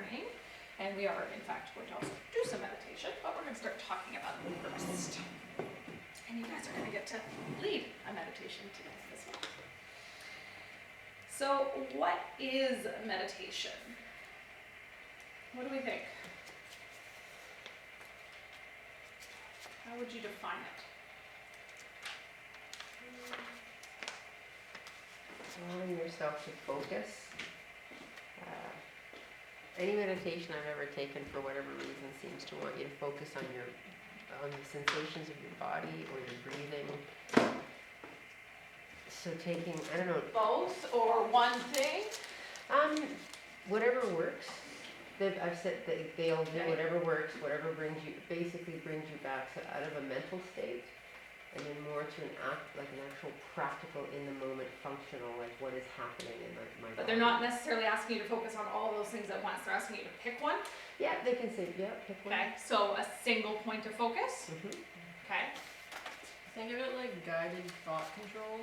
learning. And we are, in fact, going to also do some meditation, but we're going to start talking about it first. And you guys are going to get to lead a meditation today as well. So, what is meditation? What do we think? How would you define it? Allowing yourself to focus. Any meditation I've ever taken, for whatever reason, seems to want you to focus on the sensations of your body or your breathing. So taking, I don't know. Both or one thing? Whatever works. I've said that they'll do Okay. whatever works, whatever basically brings you back out of a mental state, and then more to an actual practical, in the moment, functional, like what is happening in my body. But they're not necessarily asking you to focus on all those things at once. They're asking you to pick one. Yeah, they can say, yeah, pick one. Okay, so a single point of focus. Mm-hmm. Okay. Think of it like guided thought control.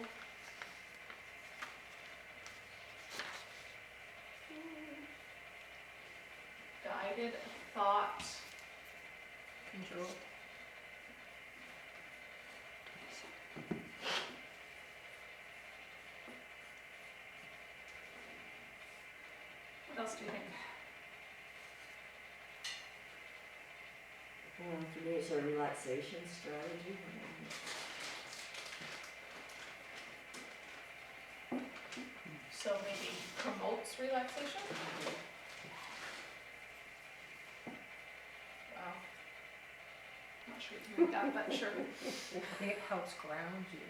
Guided thought. Control. What else do you think? For me, it's a relaxation strategy. So maybe promotes relaxation? Wow. Not sure you can read that, but sure. I think it helps ground you.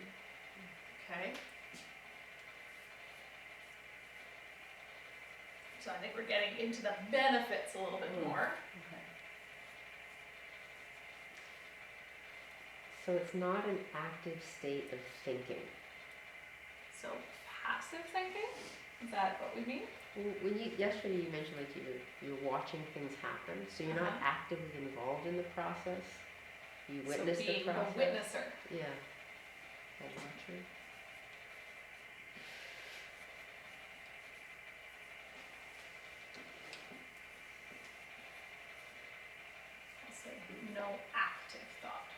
Okay. So I think we're getting into the benefits a little bit more. Okay. So it's not an active state of thinking. So passive thinking? Is that what we mean? Yesterday you mentioned like you're watching things happen, so you're not actively involved in the process. You witness so the being process. a witnesser. Yeah. A watcher. I'll say no active thought.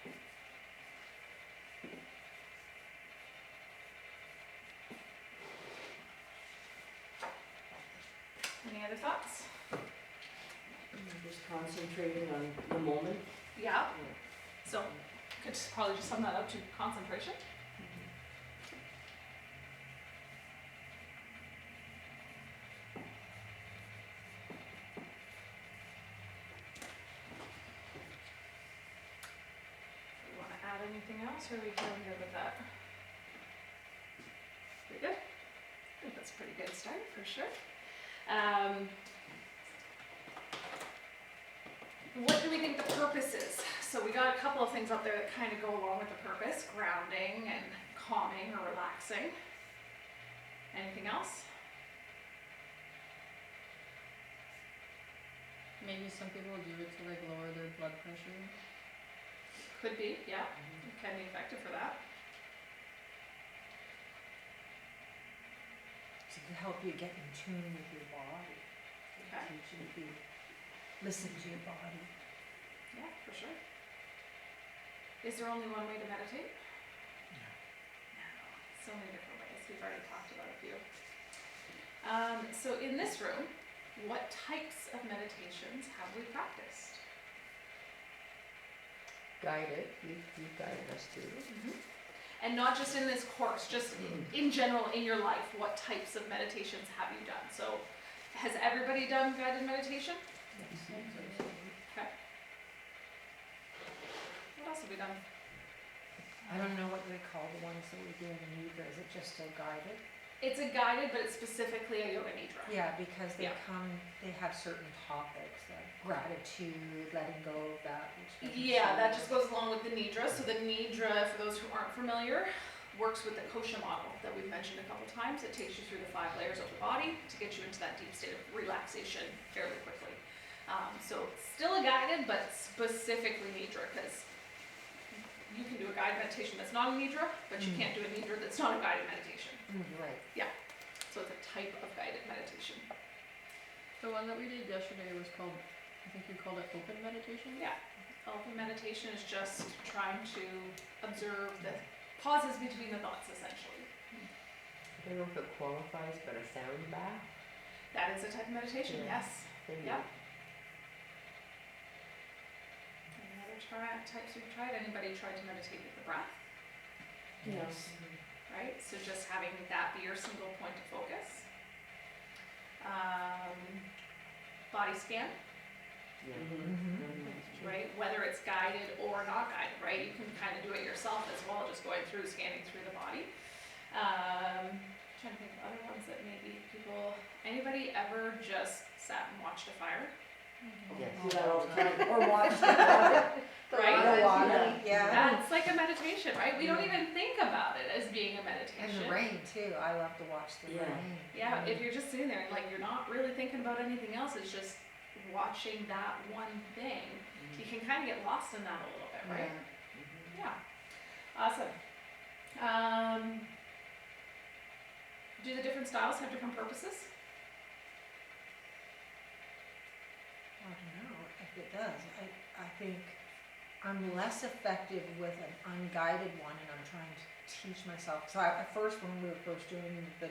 Any other thoughts? Just concentrating on the moment. Yeah. So could probably just sum that up to concentration. Do you want to add anything else, or are we feeling good with that? Pretty good? I think that's a pretty good start for sure. What do we think the purpose is? So we got a couple of things up there that kind of go along with the purpose: grounding and calming or relaxing. Anything else? Maybe some people do it to like lower their blood pressure. Could be, yeah. It can be effective for that. To help you get in tune with your body. Okay. Teach you to listen to your body. Yeah, for sure. Is there only one way to meditate? No. No. So many different ways. We've already talked about a few. So in this room, what types of meditations have we practiced? Guided. You've guided us through. And not just in this course, just in general in your life, what types of meditations have you done? So has everybody done guided meditation? Okay. What else have we done? I don't know what they call the ones that we do in Nidra. Is it just still guided? It's a guided, but it's specifically a yoga nidra. Yeah, because they Yeah. they have certain topics like gratitude, letting go of that. Which Yeah, that just goes along with the nidra. So the nidra, for those who aren't familiar, works with the kosha model that we've mentioned a couple times. It takes you through the 5 layers of the body to get you into that deep state of relaxation fairly quickly. So still a guided, but specifically nidra, because you can do a guided meditation that's not a nidra, but you can't do a nidra that's not a guided meditation. Right. So it's a type of guided meditation. The one that we did yesterday was called, I think you called it open meditation? Yeah. Open meditation is just trying to observe the pauses between the thoughts, essentially. I don't know if it qualifies, but a sound bath? That is a type of meditation, Yeah. yes. Maybe. Yep. Any other types we've tried? Anybody tried to meditate with the breath? Yes. Right? So just having that be your single point of focus. Body scan, Yeah. right? Whether it's guided or not guided, right? You can kind of do it yourself as well, just going through, scanning through the body. Trying to think of other ones that maybe people, anybody ever just sat and watched a fire? Yes. Do that all the time, or watch the water. Right? The water, Yeah. yeah. That's like a meditation, right? We don't even think about it as being a meditation. And the rain too, I love to watch the Yeah. rain. Yeah, if you're just sitting there and like you're not really thinking about anything else, it's just watching that one thing, you can kind of get lost in that a little bit, right? Yeah. Awesome. Do the different styles have different purposes? I don't know if it does. I think I'm less effective with an unguided one, and I'm trying to teach myself. So at first, when we were first doing the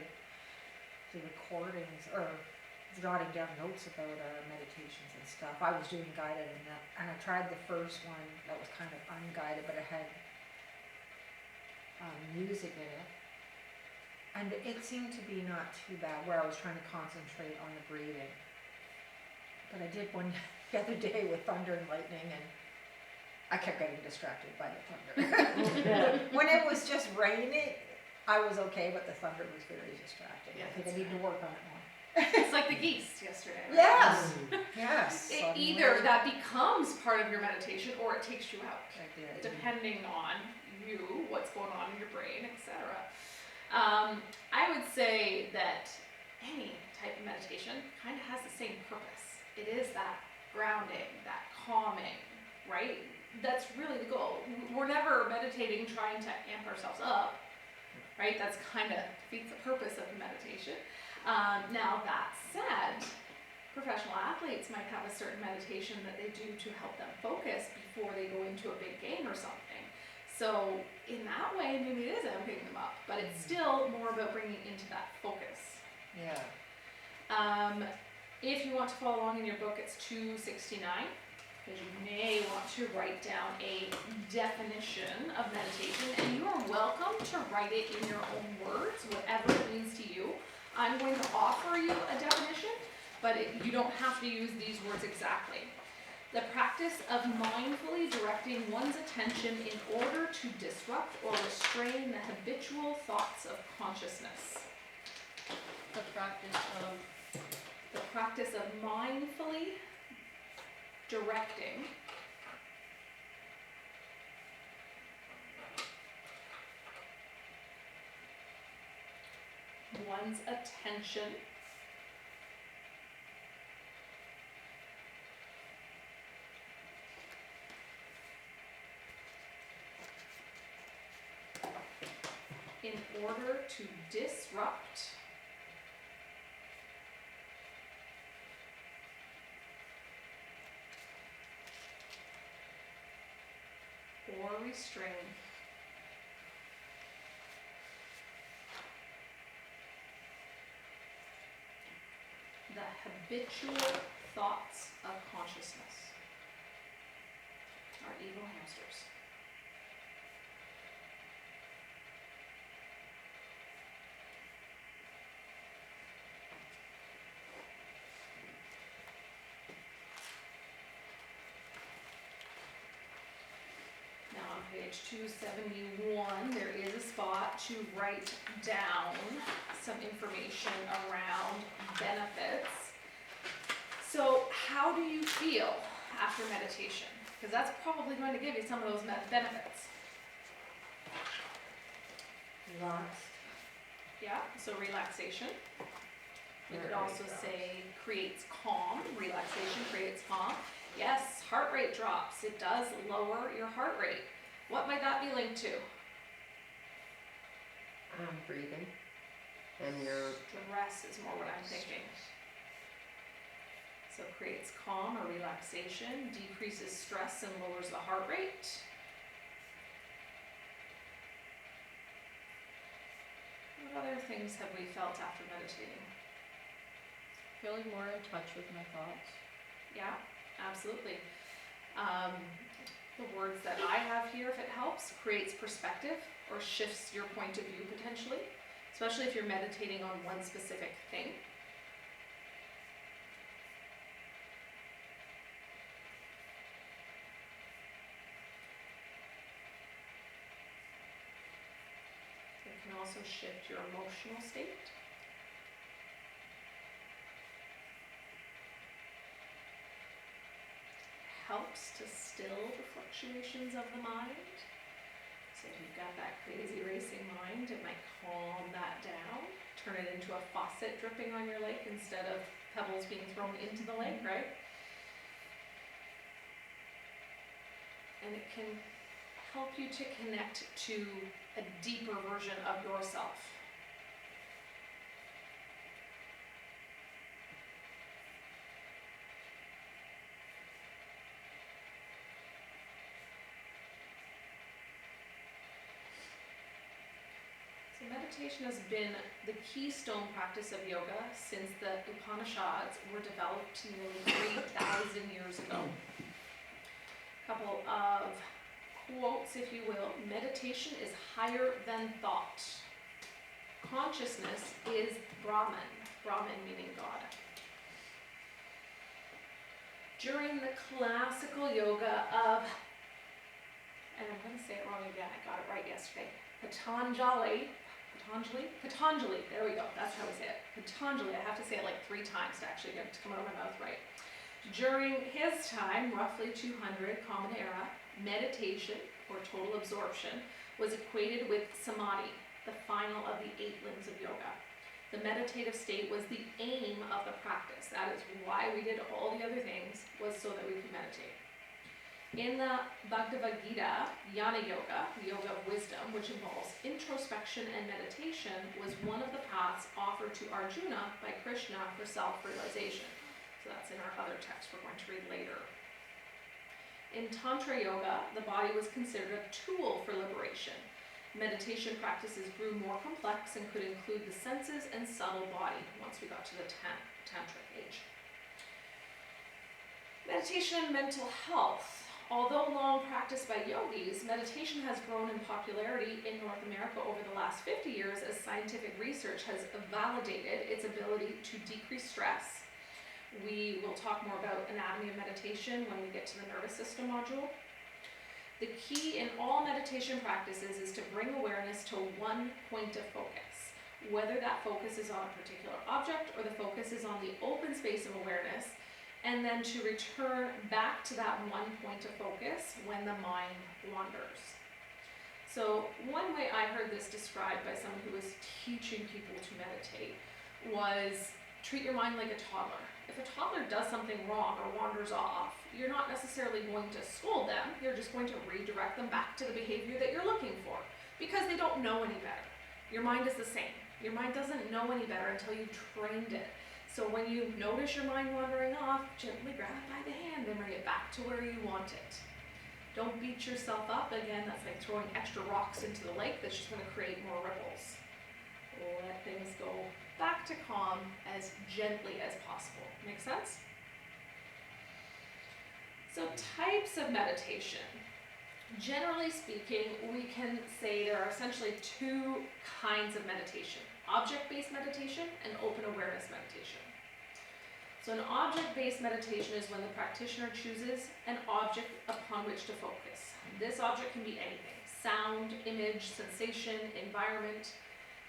recordings or jotting down notes about our meditations and stuff, I was doing guided, and I tried the first one that was kind of unguided, but it had music in it. And it seemed to be not too bad, where I was trying to concentrate on the breathing. But I did one the other day with thunder and lightning, and I kept getting distracted by the thunder. When it was just raining, I was okay, but the thunder was very distracting. Yeah, I think I that's need to right. work on it more. It's like the geese yesterday. Right? Yes, yes. It, suddenly either that becomes part of your meditation or it takes you out, I did. depending on you, what's going on in your brain, etc. I would say that any type of meditation kind of has the same purpose. It is that grounding, that calming, right? That's really the goal. We're never meditating trying to amp ourselves up, right? That's kind of defeats the purpose of the meditation. Now that said, professional athletes might have a certain meditation that they do to help them focus before they go into a big game or something. So in that way, maybe it is amping them up, but it's still more about bringing into that focus. Yeah. If you want to follow along in your book, it's 269, because you may want to write down a definition of meditation, and you are welcome to write it in your own words, whatever it means to you. I'm going to offer you a definition, but you don't have to use these words exactly. The practice of mindfully directing one's attention in order to disrupt or restrain the habitual thoughts of consciousness. The practice of, The practice of mindfully directing one's attention in order to disrupt or restrain the habitual thoughts of consciousness. Our evil hamsters. Now on page 271, there is a spot to write down some information around benefits. So how do you feel after meditation? Because that's probably going to give you some of those benefits. Relaxed. Yeah, so relaxation. You could Heart rate also drops. say creates calm. Relaxation creates calm. Yes, heart rate drops. It does lower your heart rate. What might that be linked to? Breathing. And your Stress is more what I'm thinking. So it creates calm or relaxation, decreases stress and lowers the heart rate. What other things have we felt after meditating? Feeling more in touch with my thoughts. Yeah, absolutely. The words that I have here, if it helps, creates perspective or shifts your point of view potentially, especially if you're meditating on one specific thing. It can also shift your emotional state. Helps to still the fluctuations of the mind. So if you've got that crazy racing mind, it might calm that down, turn it into a faucet dripping on your lake instead of pebbles being thrown into the lake, right? And it can help you to connect to a deeper version of yourself. So meditation has been the keystone practice of yoga since the Upanishads were developed nearly 3,000 years ago. A couple of quotes, if you will. Meditation is higher than thought. Consciousness is Brahman, Brahman meaning God. During the classical yoga of, and I'm going to say it wrong again, I got it right yesterday, Patanjali, there we go, that's how we say it. Patanjali, I have to say it like 3 times to actually get it to come out of my mouth right. During his time, roughly 200 Common Era, meditation, or total absorption, was equated with samadhi, the final of the 8 limbs of yoga. The meditative state was the aim of the practice. That is why we did all the other things, was so that we could meditate. In the Bhagavad Gita, Jnana Yoga, the yoga of wisdom, which involves introspection and meditation, was one of the paths offered to Arjuna by Krishna for self-realization. So that's in our other text we're going to read later. In Tantra Yoga, the body was considered a tool for liberation. Meditation practices grew more complex and could include the senses and subtle body once we got to the Tantric age. Meditation and mental health. Although long practiced by yogis, meditation has grown in popularity in North America over the last 50 years as scientific research has validated its ability to decrease stress. We will talk more about anatomy of meditation when we get to the nervous system module. The key in all meditation practices is to bring awareness to one point of focus, whether that focus is on a particular object or the focus is on the open space of awareness, and then to return back to that one point of focus when the mind wanders. So one way I heard this described by someone who was teaching people to meditate was treat your mind like a toddler. If a toddler does something wrong or wanders off, you're not necessarily going to scold them, you're just going to redirect them back to the behavior that you're looking for, because they don't know any better. Your mind is the same. Your mind doesn't know any better until you've trained it. So when you notice your mind wandering off, gently grab it by the hand and bring it back to where you want it. Don't beat yourself up. Again, that's like throwing extra rocks into the lake. That's just going to create more ripples. Let things go back to calm as gently as possible. Make sense? So types of meditation. Generally speaking, we can say there are essentially 2 kinds of meditation. Object-based meditation and open awareness meditation. So an object-based meditation is when the practitioner chooses an object upon which to focus. This object can be anything: sound, image, sensation, environment.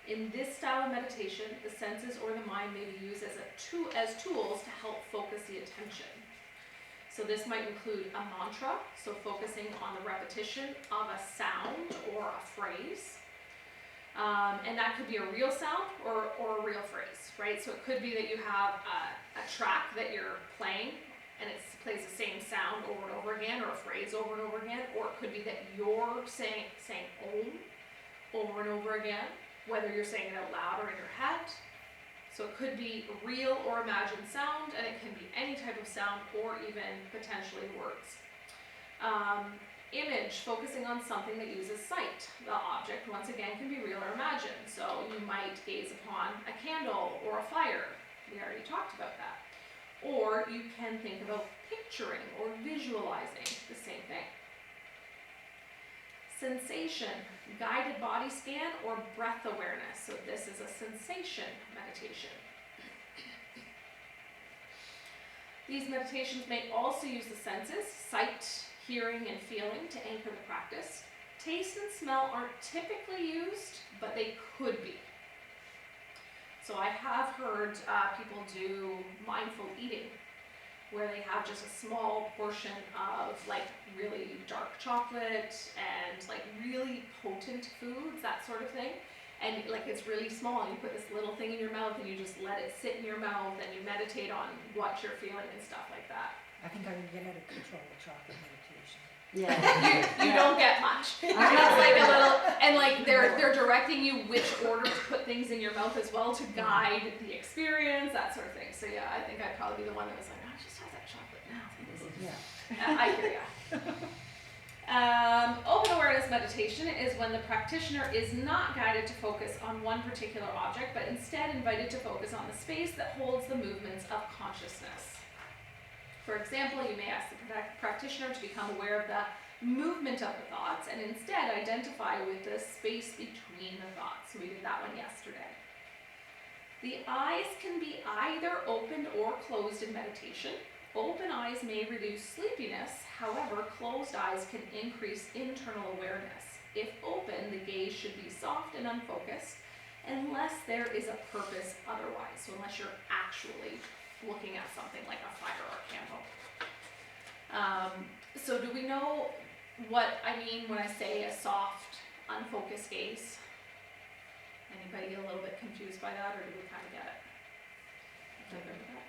In this style of meditation, the senses or the mind may be used as tools to help focus the attention. So this might include a mantra, so focusing on the repetition of a sound or a phrase. And that could be a real sound or a real phrase, right? So it could be that you have a track that you're playing and it plays the same sound over and over again, or a phrase over and over again, or it could be that you're saying Om over and over again, whether you're saying it out loud or in your head. So it could be real or imagined sound, and it can be any type of sound or even potentially words. Image, focusing on something that uses sight. The object, once again, can be real or imagined. So you might gaze upon a candle or a fire. We already talked about that. Or you can think about picturing or visualizing, the same thing. Sensation, guided body scan or breath awareness. So this is a sensation meditation. These meditations may also use the senses, sight, hearing, and feeling to anchor the practice. Taste and smell aren't typically used, but they could be. So I have heard people do mindful eating, where they have just a small portion of like really dark chocolate and like really potent foods, that sort of thing. And like it's really small, and you put this little thing in your mouth and you just let it sit in your mouth and you meditate on what you're feeling and stuff like that. I think I would get out of control with chocolate meditation. Yeah. You don't get much. It's like a little, and like they're directing you which order to put things in your mouth as well to guide the experience, that sort of thing. So yeah, I think I'd probably be the one that was like, oh, just have that chocolate now. Yeah. I hear ya. Open awareness meditation is when the practitioner is not guided to focus on one particular object, but instead invited to focus on the space that holds the movements of consciousness. For example, you may ask the practitioner to become aware of the movement of the thoughts and instead identify with the space between the thoughts. We did that one yesterday. The eyes can be either opened or closed in meditation. Open eyes may reduce sleepiness, however, closed eyes can increase internal awareness. If open, the gaze should be soft and unfocused, unless there is a purpose otherwise, so unless you're actually looking at something like a fire or a candle. So do we know what I mean when I say a soft, unfocused gaze? Anybody get a little bit confused by that, or do we kind of get it? Okay, good with that?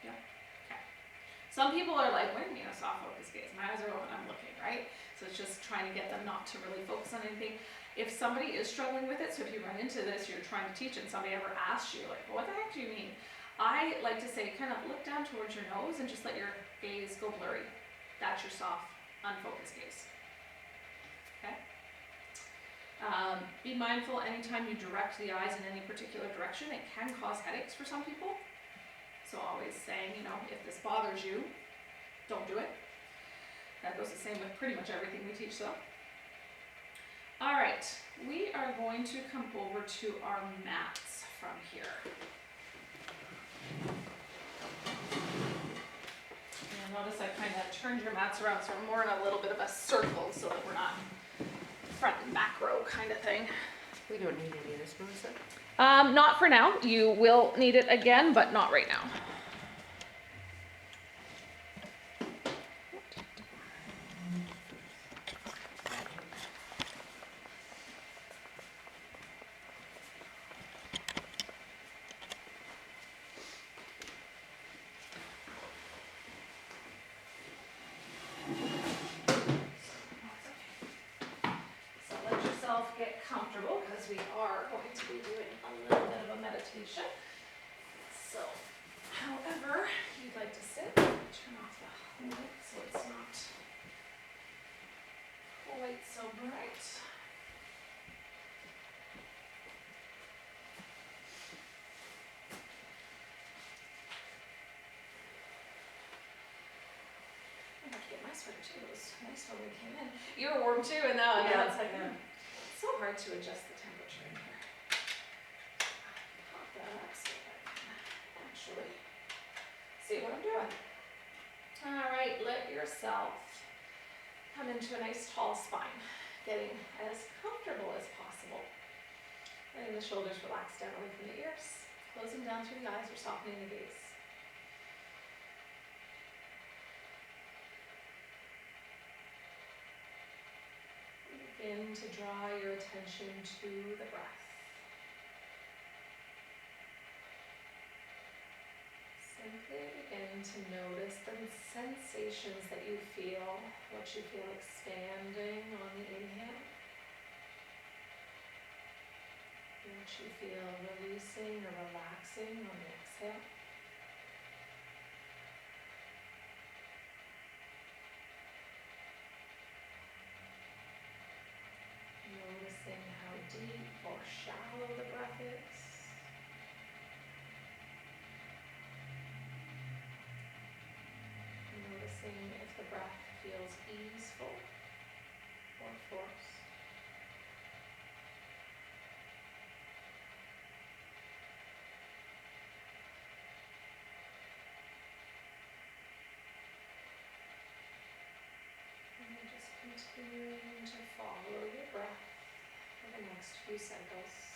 Yeah? Okay. Some people are like, what do you mean a soft focused gaze? My eyes are open, I'm looking, right? So it's just trying to get them not to really focus on anything. If somebody is struggling with it, so if you run into this, you're trying to teach and somebody ever asks you, like, what the heck do you mean? I like to say, kind of look down towards your nose and just let your gaze go blurry. That's your soft, unfocused gaze. Okay? Be mindful anytime you direct the eyes in any particular direction. It can cause headaches for some people. So always saying, if this bothers you, don't do it. That goes the same with pretty much everything we teach though. All right, we are going to come over to our mats from here. And notice I kind of turned your mats around so we're more in a little bit of a circle so that we're not front and back row kind of thing. We don't need any of this, Melissa. Not for now. You will need it again, but not right now. Get comfortable because we are going to be doing a little bit of a meditation. So, however you'd like to sit, turn off the light so it's not quite so bright. I have to get my sweater too. It was nice when we came in. You were warm too, and now Yeah. it's like it's so hard to adjust the temperature in here. Pop that up so that I can actually see what I'm doing. All right, let yourself come into a nice tall spine, getting as comfortable as possible. Letting the shoulders relax down away from the ears, closing down through the eyes or softening the gaze. Begin to draw your attention to the breath. Simply begin to notice the sensations that you feel, what you feel expanding on the inhale. Your what you feel releasing or relaxing on the exhale. Noticing how deep or shallow the breath is. Noticing if the breath feels easeful or forced. And then just continuing to follow your breath for the next few cycles.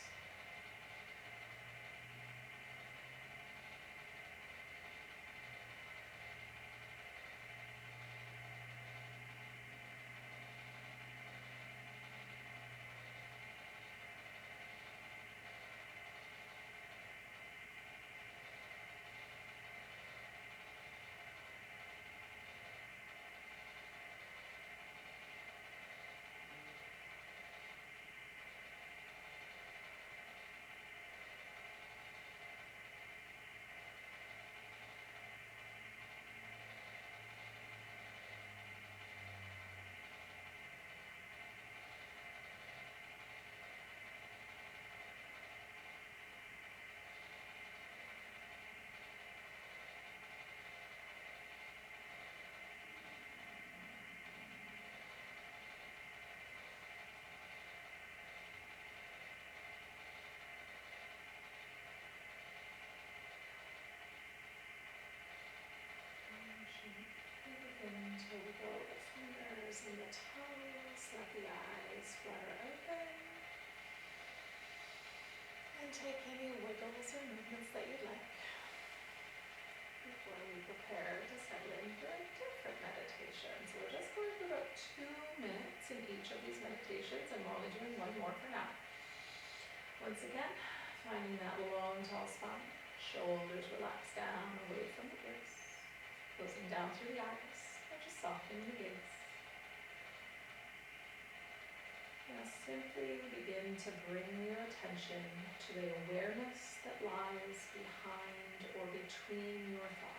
Begin to wiggle the fingers and the toes, let the eyes flutter open. And take any wiggles or movements that you'd like before we prepare to settle in for a different meditation. So we're just going for about 2 minutes in each of these meditations, and we're only doing one more for now. Once again, finding that long, tall spine, shoulders relax down away from the ears, closing down through the eyes. Just softening the gaze. Now simply begin to bring your attention to the awareness that lies behind or between your thoughts.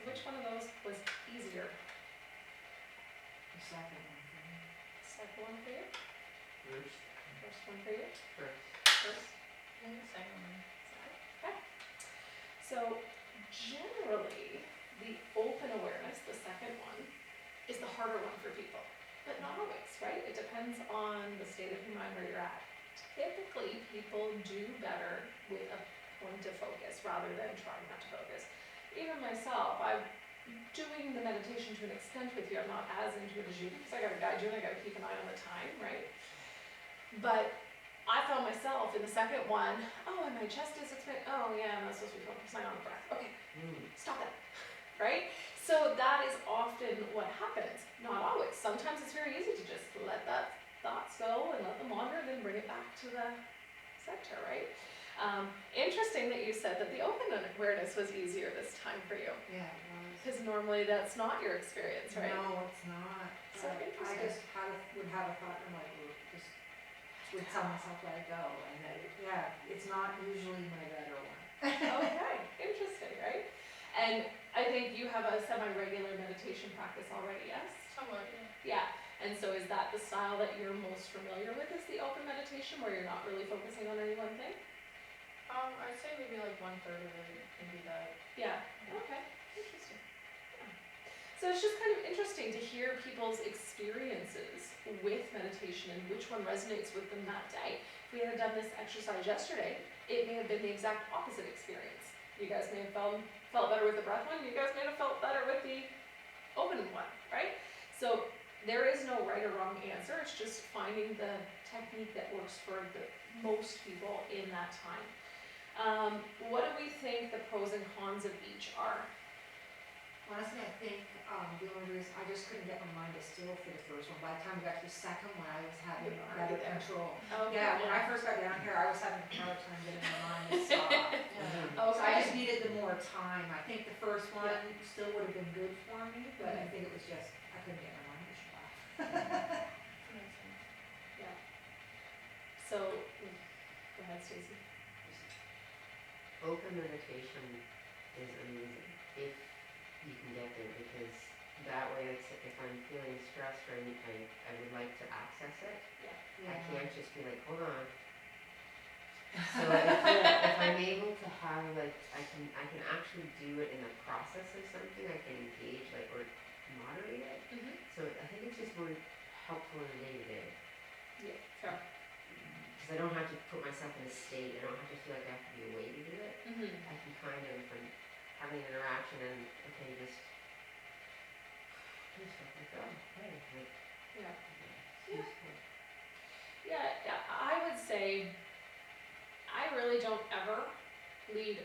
which one of those was easier? The second one for me. Second one for you? First, First one for you? first. First? And the second one. Okay. So generally, the open awareness, the second one, is the harder one for people. But not always, right? It depends on the state of your mind where you're at. Typically, people do better with a point of focus rather than trying not to focus. Even myself, I'm doing the meditation to an extent with you. I'm not as into it as you because I gotta guide you and I gotta keep an eye on the time, right? But I found myself in the second one, oh, and my chest is expanding. Oh, yeah, I'm not supposed to be focusing on the breath. Okay, stop that, right? So that is often what happens. Not always. Sometimes it's very easy to just let that thoughts go and let them wander and then bring it back to the center, right? Interesting that you said that the open awareness was easier this time for you. Yeah, it was. Because normally that's not your experience, right? No, it's not. So But I interesting. just would have a thought and I'm like, "Ooh," just would tell myself let it go, and then, yeah, it's not usually my better one. Okay, interesting, right? And I think you have a semi-regular meditation practice already, yes? Somewhat, yeah. Yeah, and so is that the style that you're most familiar with, is the open meditation, where you're not really focusing on any one thing? I'd say maybe like 1/3 of it can be that. Yeah, okay, interesting. Yeah. So it's just kind of interesting to hear people's experiences with meditation and which one resonates with them that day. If we had done this exercise yesterday, it may have been the exact opposite experience. You guys may have felt better with the breath one, you guys may have felt better with the open one, right? So there is no right or wrong answer, it's just finding the technique that works for the most people in that time. What do we think the pros and cons of each are? Honestly, I think, the only reason, I just couldn't get my mind to still for the first one. By the time we got to the second one, I was having You were better already there. control. Okay. Yeah, when I first got down here, I was having a hard time getting my mind to stop. Yeah. So I just Okay. needed the more time. I think the first one still would have been good for me, but I think it was just, I couldn't get my mind to stop. Makes sense. So, go ahead, Stacey. Open meditation is amazing if you can get there, because that way, like, if I'm feeling stressed or I would like to access it, I can't just be like, hold on. So if I'm able to have, like, I can actually do it in the process of something, I can engage, like, or moderate it. Mm-hmm. So I think it's just more helpful in the day to day. Yeah, fair. Because I don't have to put myself in a state, I don't have to feel like I have to be a way to do it. Mm-hmm. I can kind of, from having an interaction and, okay, just like, oh, hey, like, Yeah. yeah. Yeah, I would say I really don't ever lead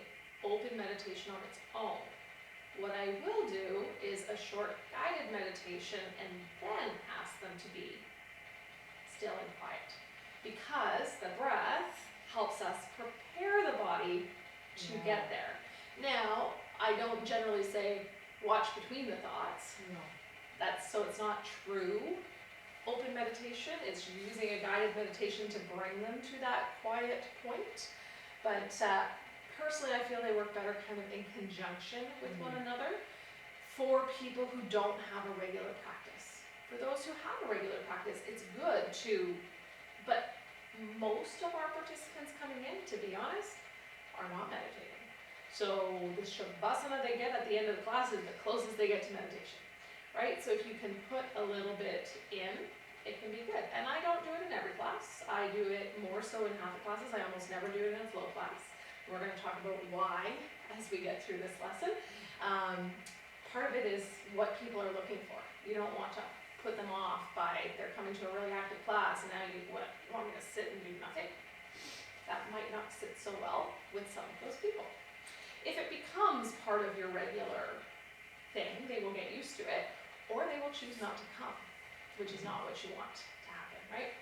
open meditation on its own. What I will do is a short guided meditation and then ask them to be still and quiet. Because the breath helps us prepare the body to get there. Now, I don't generally say watch between the thoughts. No. So it's not true open meditation, it's using a guided meditation to bring them to that quiet point. But personally, I feel they work better kind of in conjunction with one another for people who don't have a regular practice. For those who have a regular practice, it's good to, but most of our participants coming in, to be honest, are not meditating. So the shavasana they get at the end of the class is the closest they get to meditation, right? So if you can put a little bit in, it can be good. And I don't do it in every class. I do it more so in half the classes. I almost never do it in a flow class. We're going to talk about why as we get through this lesson. Part of it is what people are looking for. You don't want to put them off by they're coming to a really active class and now you want me to sit and do nothing. That might not sit so well with some of those people. If it becomes part of your regular thing, they will get used to it, or they will choose not to come, which is not what you want to happen, right?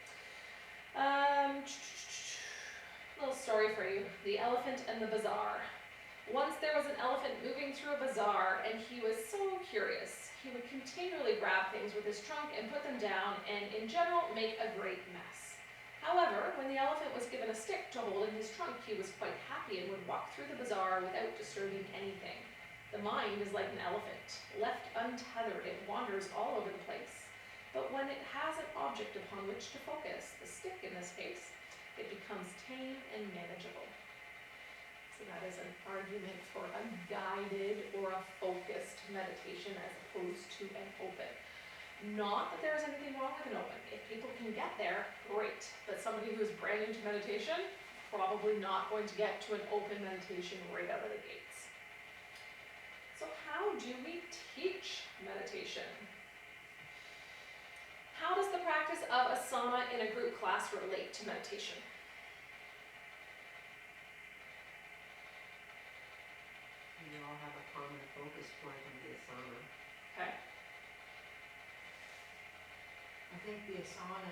Little story for you, the elephant and the bazaar. Once there was an elephant moving through a bazaar and he was so curious. He would continually grab things with his trunk and put them down and in general make a great mess. However, when the elephant was given a stick to hold in his trunk, he was quite happy and would walk through the bazaar without disturbing anything. The The mind is like an elephant. Left untethered, it wanders all over the place. But when it has an object upon which to focus, the stick in this case, it becomes tame and manageable. So that is an argument for a guided or a focused meditation as opposed to an open. Not that there is anything wrong with an open. If people can get there, great. But somebody who is brand new to meditation, probably not going to get to an open meditation right out of the gates. So how do we teach meditation? How does the practice of asana in a group class relate to meditation? You all have a common focus point of the asana. Okay. I think the asana,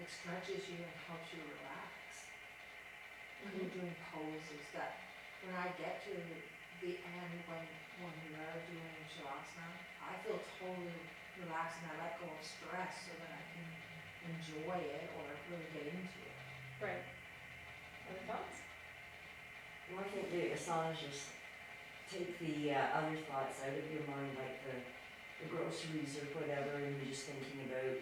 it stretches you and helps you relax. When you're doing poses that, when I get to the end, when we are doing shavasana, I feel totally relaxed and I let go of stress so that I can enjoy it or really get into it. Right. Other thoughts? Well, I think the asanas just take the other thoughts out of your mind, like the groceries or whatever, and you're just thinking about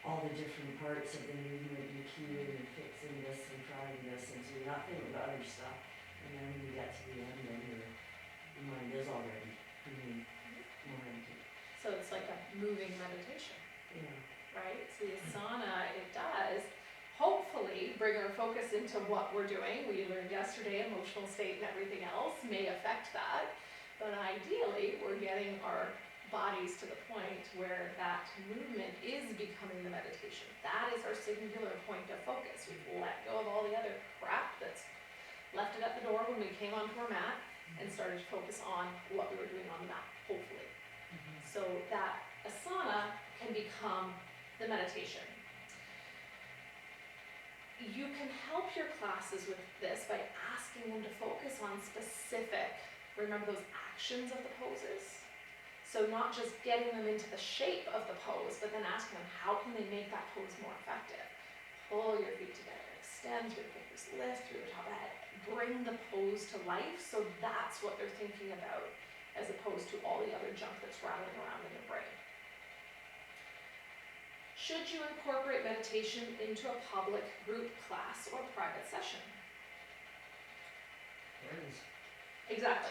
all the different parts of the movement, you're cueing and fixing this and trying this, and so you're not thinking about other stuff. And then when you get to the end, then your mind is already moving more empty. So it's like a moving meditation, Yeah. right? So the asana, it does hopefully bring our focus into what we're doing. We learned yesterday emotional state and everything else may affect that, but ideally we're getting our bodies to the point where that movement is becoming the meditation. That is our singular point of focus. We've let go of all the other crap that's left it at the door when we came onto our mat and started to focus on what we were doing on the mat, hopefully. So that asana can become the meditation. You can help your classes with this by asking them to focus on specific, remember those actions of the poses? So not just getting them into the shape of the pose, but then asking them how can they make that pose more effective? Pull your feet together, extend your fingers, lift through the top of the head, bring the pose to life, so that's what they're thinking about, as opposed to all the other junk that's rattling around in their brain. Should you incorporate meditation into a public group class or private session? Depends. Exactly.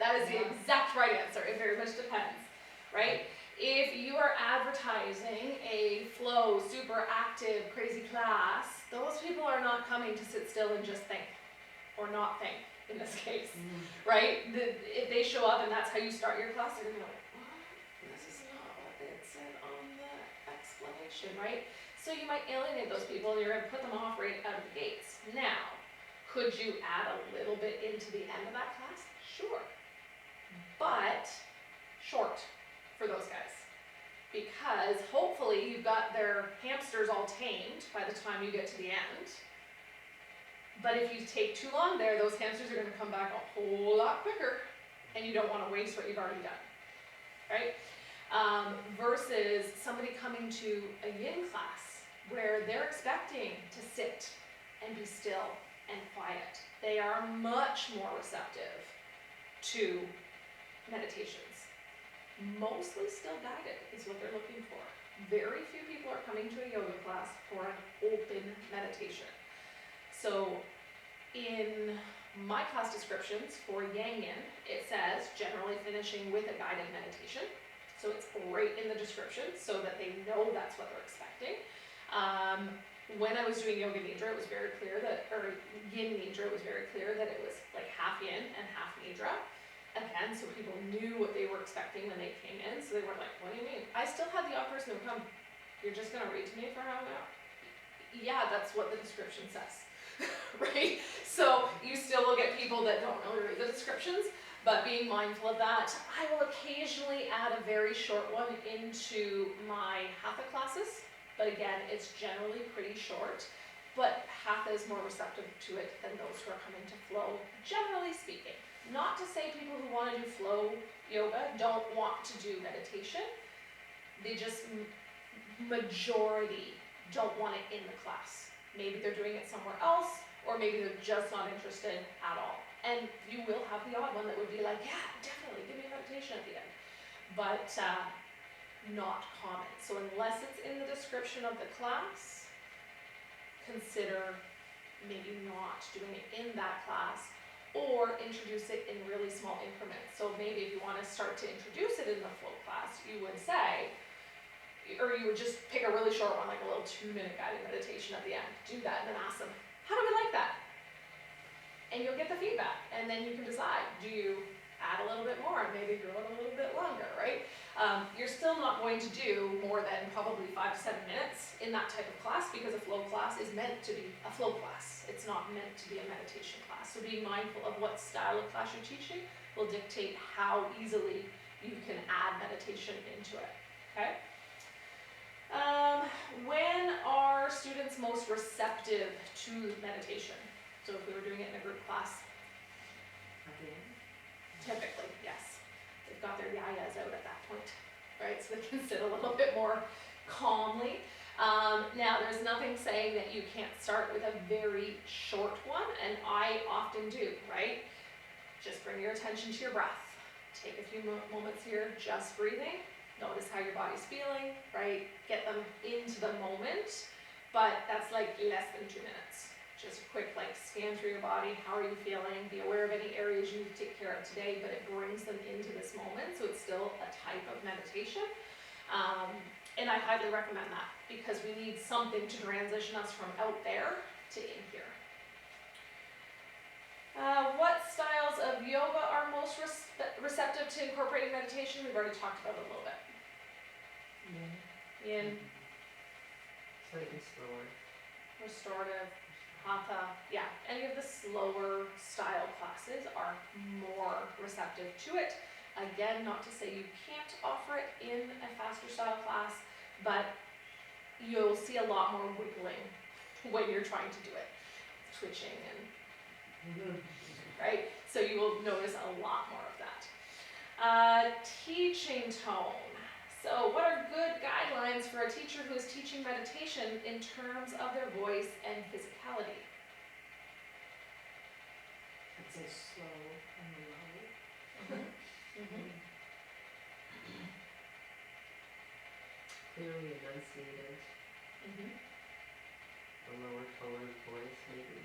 That is the exact right answer. It very much depends, right? If you are advertising a flow, super active, crazy class, those people are not coming to sit still and just think, or not think in this case, right? If they show up and that's how you start your class, they're gonna be like, what? This is not what it said on the explanation, right? So you might alienate those people and you're gonna put them off right out of the gates. Now, could you add a little bit into the end of that class? Sure. But short for those guys. Because hopefully you've got their hamsters all tamed by the time you get to the end. But if you take too long there, those hamsters are gonna come back a whole lot quicker and you don't wanna waste what you've already done, right? Versus somebody coming to a yin class where they're expecting to sit and be still and quiet. They are much more receptive to meditations. Mostly still guided is what they're looking for. Very few people are coming to a yoga class for an open meditation. So in my class descriptions for Yang Yin, it says generally finishing with a guided meditation. So it's right in the description so that they know that's what they're expecting. When I was doing Yoga Nidra, it was very clear that, or Yin Nidra, it was very clear that it was like half Yin and half Nidra. Again, so people knew what they were expecting when they came in, so they weren't like, what do you mean? I still had the odd person who would come, you're just gonna read to me for half an hour? Yeah, that's what the description says, right? So you still will get people that don't really read the descriptions, but being mindful of that, I will occasionally add a very short one into my Hatha classes. But again, it's generally pretty short, but Hatha is more receptive to it than those who are coming to flow, generally speaking. Not to say people who want to do flow yoga don't want to do meditation, they just, majority don't want it in the class. Maybe they're doing it somewhere else, or maybe they're just not interested at all. And you will have the odd one that would be like, yeah, definitely, give me a meditation at the end. But not common. So unless it's in the description of the class, consider maybe not doing it in that class, or introduce it in really small increments. So maybe if you want to start to introduce it in the flow class, you would say, or you would just pick a really short one, like a little 2-minute guided meditation at the end. Do that and then ask them, how do we like that? And you'll get the feedback, and then you can decide, do you add a little bit more, and maybe grow it a little bit longer, right? You're still not going to do more than probably 5 to 7 minutes in that type of class, because a flow class is meant to be a flow class. It's not meant to be a meditation class. So being mindful of what style of class you're teaching will dictate how easily you can add meditation into it, okay? When are students most receptive to meditation? So if we were doing it in a group class, typically, yes. They've got their yayas out at that point, right? So they can sit a little bit more calmly. Now, there's nothing saying that you can't start with a very short one, and I often do, right? Just bring your attention to your breath. Take a few moments here, just breathing. Notice how your body's feeling, right? Get them into the moment, but that's like less than 2 minutes. Just a quick scan through your body. How are you feeling? Be aware of any areas you need to take care of today, but it brings them into this moment, so it's still a type of meditation. And I highly recommend that, because we need something to transition us from out there to in here. What styles of yoga are most receptive to incorporating meditation? We've already talked about it a little bit. Yin, Slightly slower. restorative, hatha, yeah, any of the slower style classes are more receptive to it. Again, not to say you can't offer it in a faster style class, but you'll see a lot more wiggling when you're trying to do it, twitching and, right? So you will notice a lot more of that. Teaching tone. So what are good guidelines for a teacher who is teaching meditation in terms of their voice and physicality? I'd say slow and low. Clearly enunciated, a lower tone of voice maybe.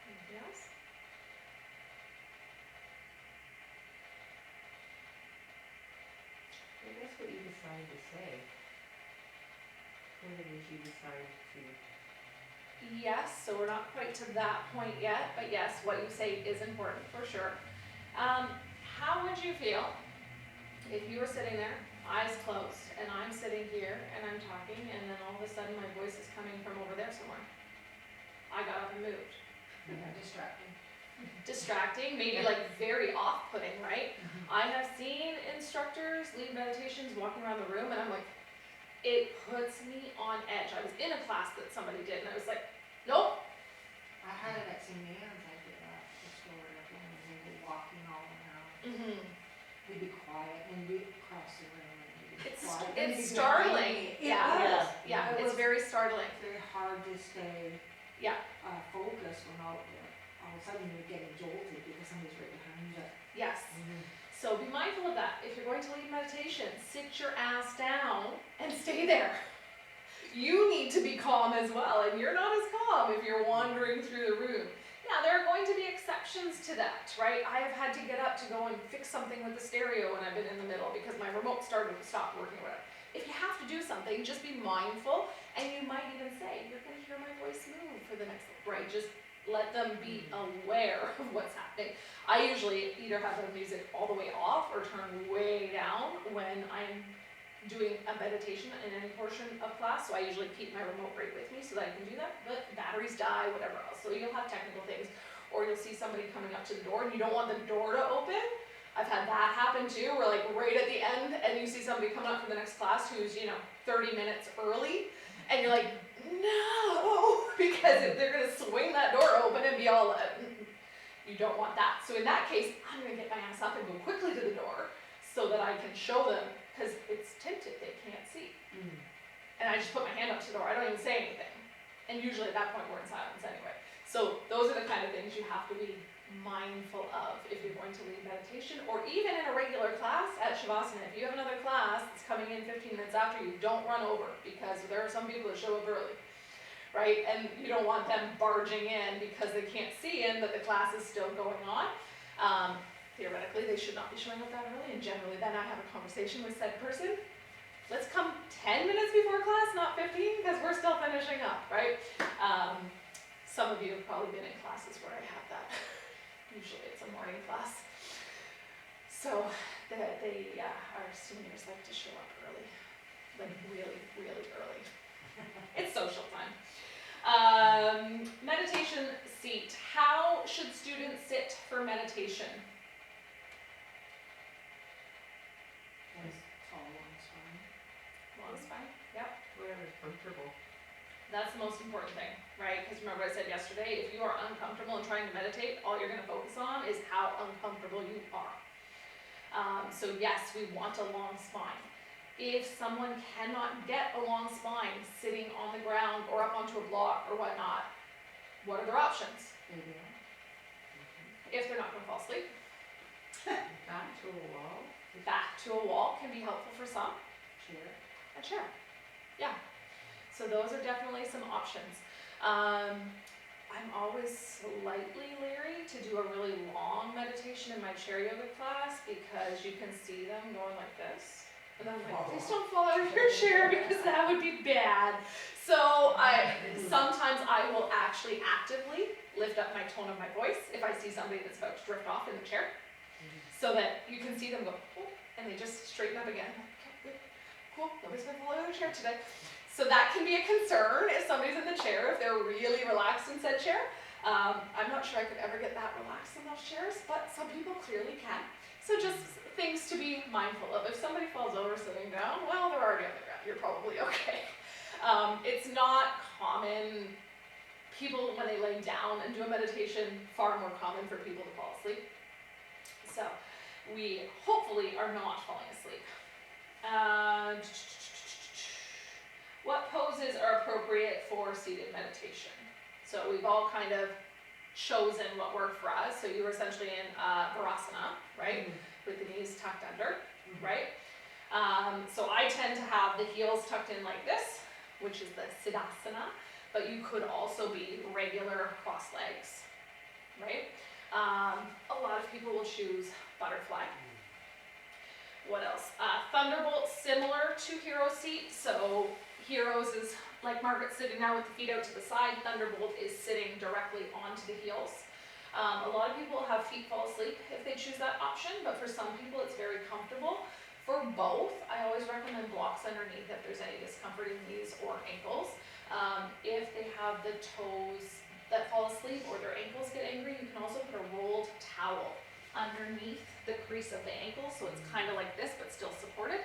Anything else? I guess what you decide to say. What it is you decide to. Yes, so we're not quite to that point yet, but yes, what you say is important for sure. How would you feel if you were sitting there, eyes closed, and I'm sitting here and I'm talking, and then all of a sudden my voice is coming from over there somewhere? I got up and moved. Yeah, distracting. Distracting, maybe very off-putting, right? I have seen instructors lead meditations walking around the room, and I'm like, it puts me on edge. I was in a class that somebody did, and I was like, nope. I had it at St. Anne's, I did that, restorative, and we were walking all around. We'd be quiet, and we'd cross the room, and we'd be quiet. and It's you'd be behind startling. me. Yeah, It it's was very startling. very hard to stay focused when all of a sudden you're getting jolted because somebody's right behind you. Yes. So be mindful of that. If you're going to lead meditation, sit your ass down and stay there. You need to be calm as well, and you're not as calm if you're wandering through the room. Now, there are going to be exceptions to that, right? I have had to get up to go and fix something with the stereo when I've been in the middle because my remote started to stop working or whatever. If you have to do something, just be mindful, and you might even say, you're gonna hear my voice move for the next, right? Just let them be aware of what's happening. I usually either have the music all the way off or turn way down when I'm doing a meditation in any portion of class, so I usually keep my remote right with me so that I can do that, but batteries die, whatever else. So you'll have technical things, or you'll see somebody coming up to the door and you don't want the door to open. I've had that happen too, where right at the end, and you see somebody coming up for the next class who's, 30 minutes early, and you're like, no, because if they're gonna swing that door open and be all, you don't want that. So in that case, I'm gonna get my ass up and go quickly to the door so that I can show them, because it's tinted, they can't see. And I just put my hand up to the door, I don't even say anything. And usually at that point, we're in silence anyway. So those are the kind of things you have to be mindful of if you're going to lead meditation, or even in a regular class at Shavasana. If you have another class that's coming in 15 minutes after you, don't run over, because there are some people that show up early, right? And you don't want them barging in because they can't see in that the class is still going on. Theoretically, they should not be showing up that early, and generally then I have a conversation with said person. Let's come 10 minutes before class, not 15, because we're still finishing up, right? Some of you have probably been in classes where I have that. Usually it's a morning class. So our seniors like to show up early, like really, really early. It's social time. Meditation seat. How should students sit for meditation? Long spine. Yep. Whatever's comfortable. That's the most important thing, right? Because remember I said yesterday, if you are uncomfortable and trying to meditate, all you're going to focus on is how uncomfortable you are. So yes, we want a long spine. If someone cannot get a long spine sitting on the ground or up onto a block or whatnot, what are their options? If they're not going to fall asleep, Back to a wall. back to a wall can be helpful for some. A chair. Yeah. So those are definitely some options. I'm always slightly leery to do a really long meditation in my chair yoga class because you can see them going like this. And then I'm like, please don't fall out of your chair because that would be bad. So sometimes I will actually actively lift up my tone of my voice if I see somebody that's about to drift off in the chair, so that you can see them go, oh, and they just straighten up again. Okay, good, cool, nobody's gonna fall out of their chair today. So that can be a concern if somebody's in the chair, if they're really relaxed in said chair. I'm not sure I could ever get that relaxed in those chairs, but some people clearly can. So just things to be mindful of. If somebody falls over sitting down, well, they're already on the ground. You're probably okay. It's not common. People, when they lay down and do a meditation, far more common for people to fall asleep. So we hopefully are not falling asleep. What poses are appropriate for seated meditation? So we've all kind of chosen what worked for us. So you were essentially in Virasana, right? With the knees tucked under, right? So I tend to have the heels tucked in like this, which is the Siddhasana, but you could also be regular cross legs, right? A lot of people will choose butterfly. What else? Thunderbolt, similar to Hero's seat. So Hero's is like Margaret's sitting now with the feet out to the side. Thunderbolt is sitting directly onto the heels. A lot of people have feet fall asleep if they choose that option, but for some people it's very comfortable. For both, I always recommend blocks underneath if there's any discomfort in knees or ankles. If they have the toes that fall asleep or their ankles get angry, you can also put a rolled towel underneath the crease of the ankle, so it's kind of like this but still supported.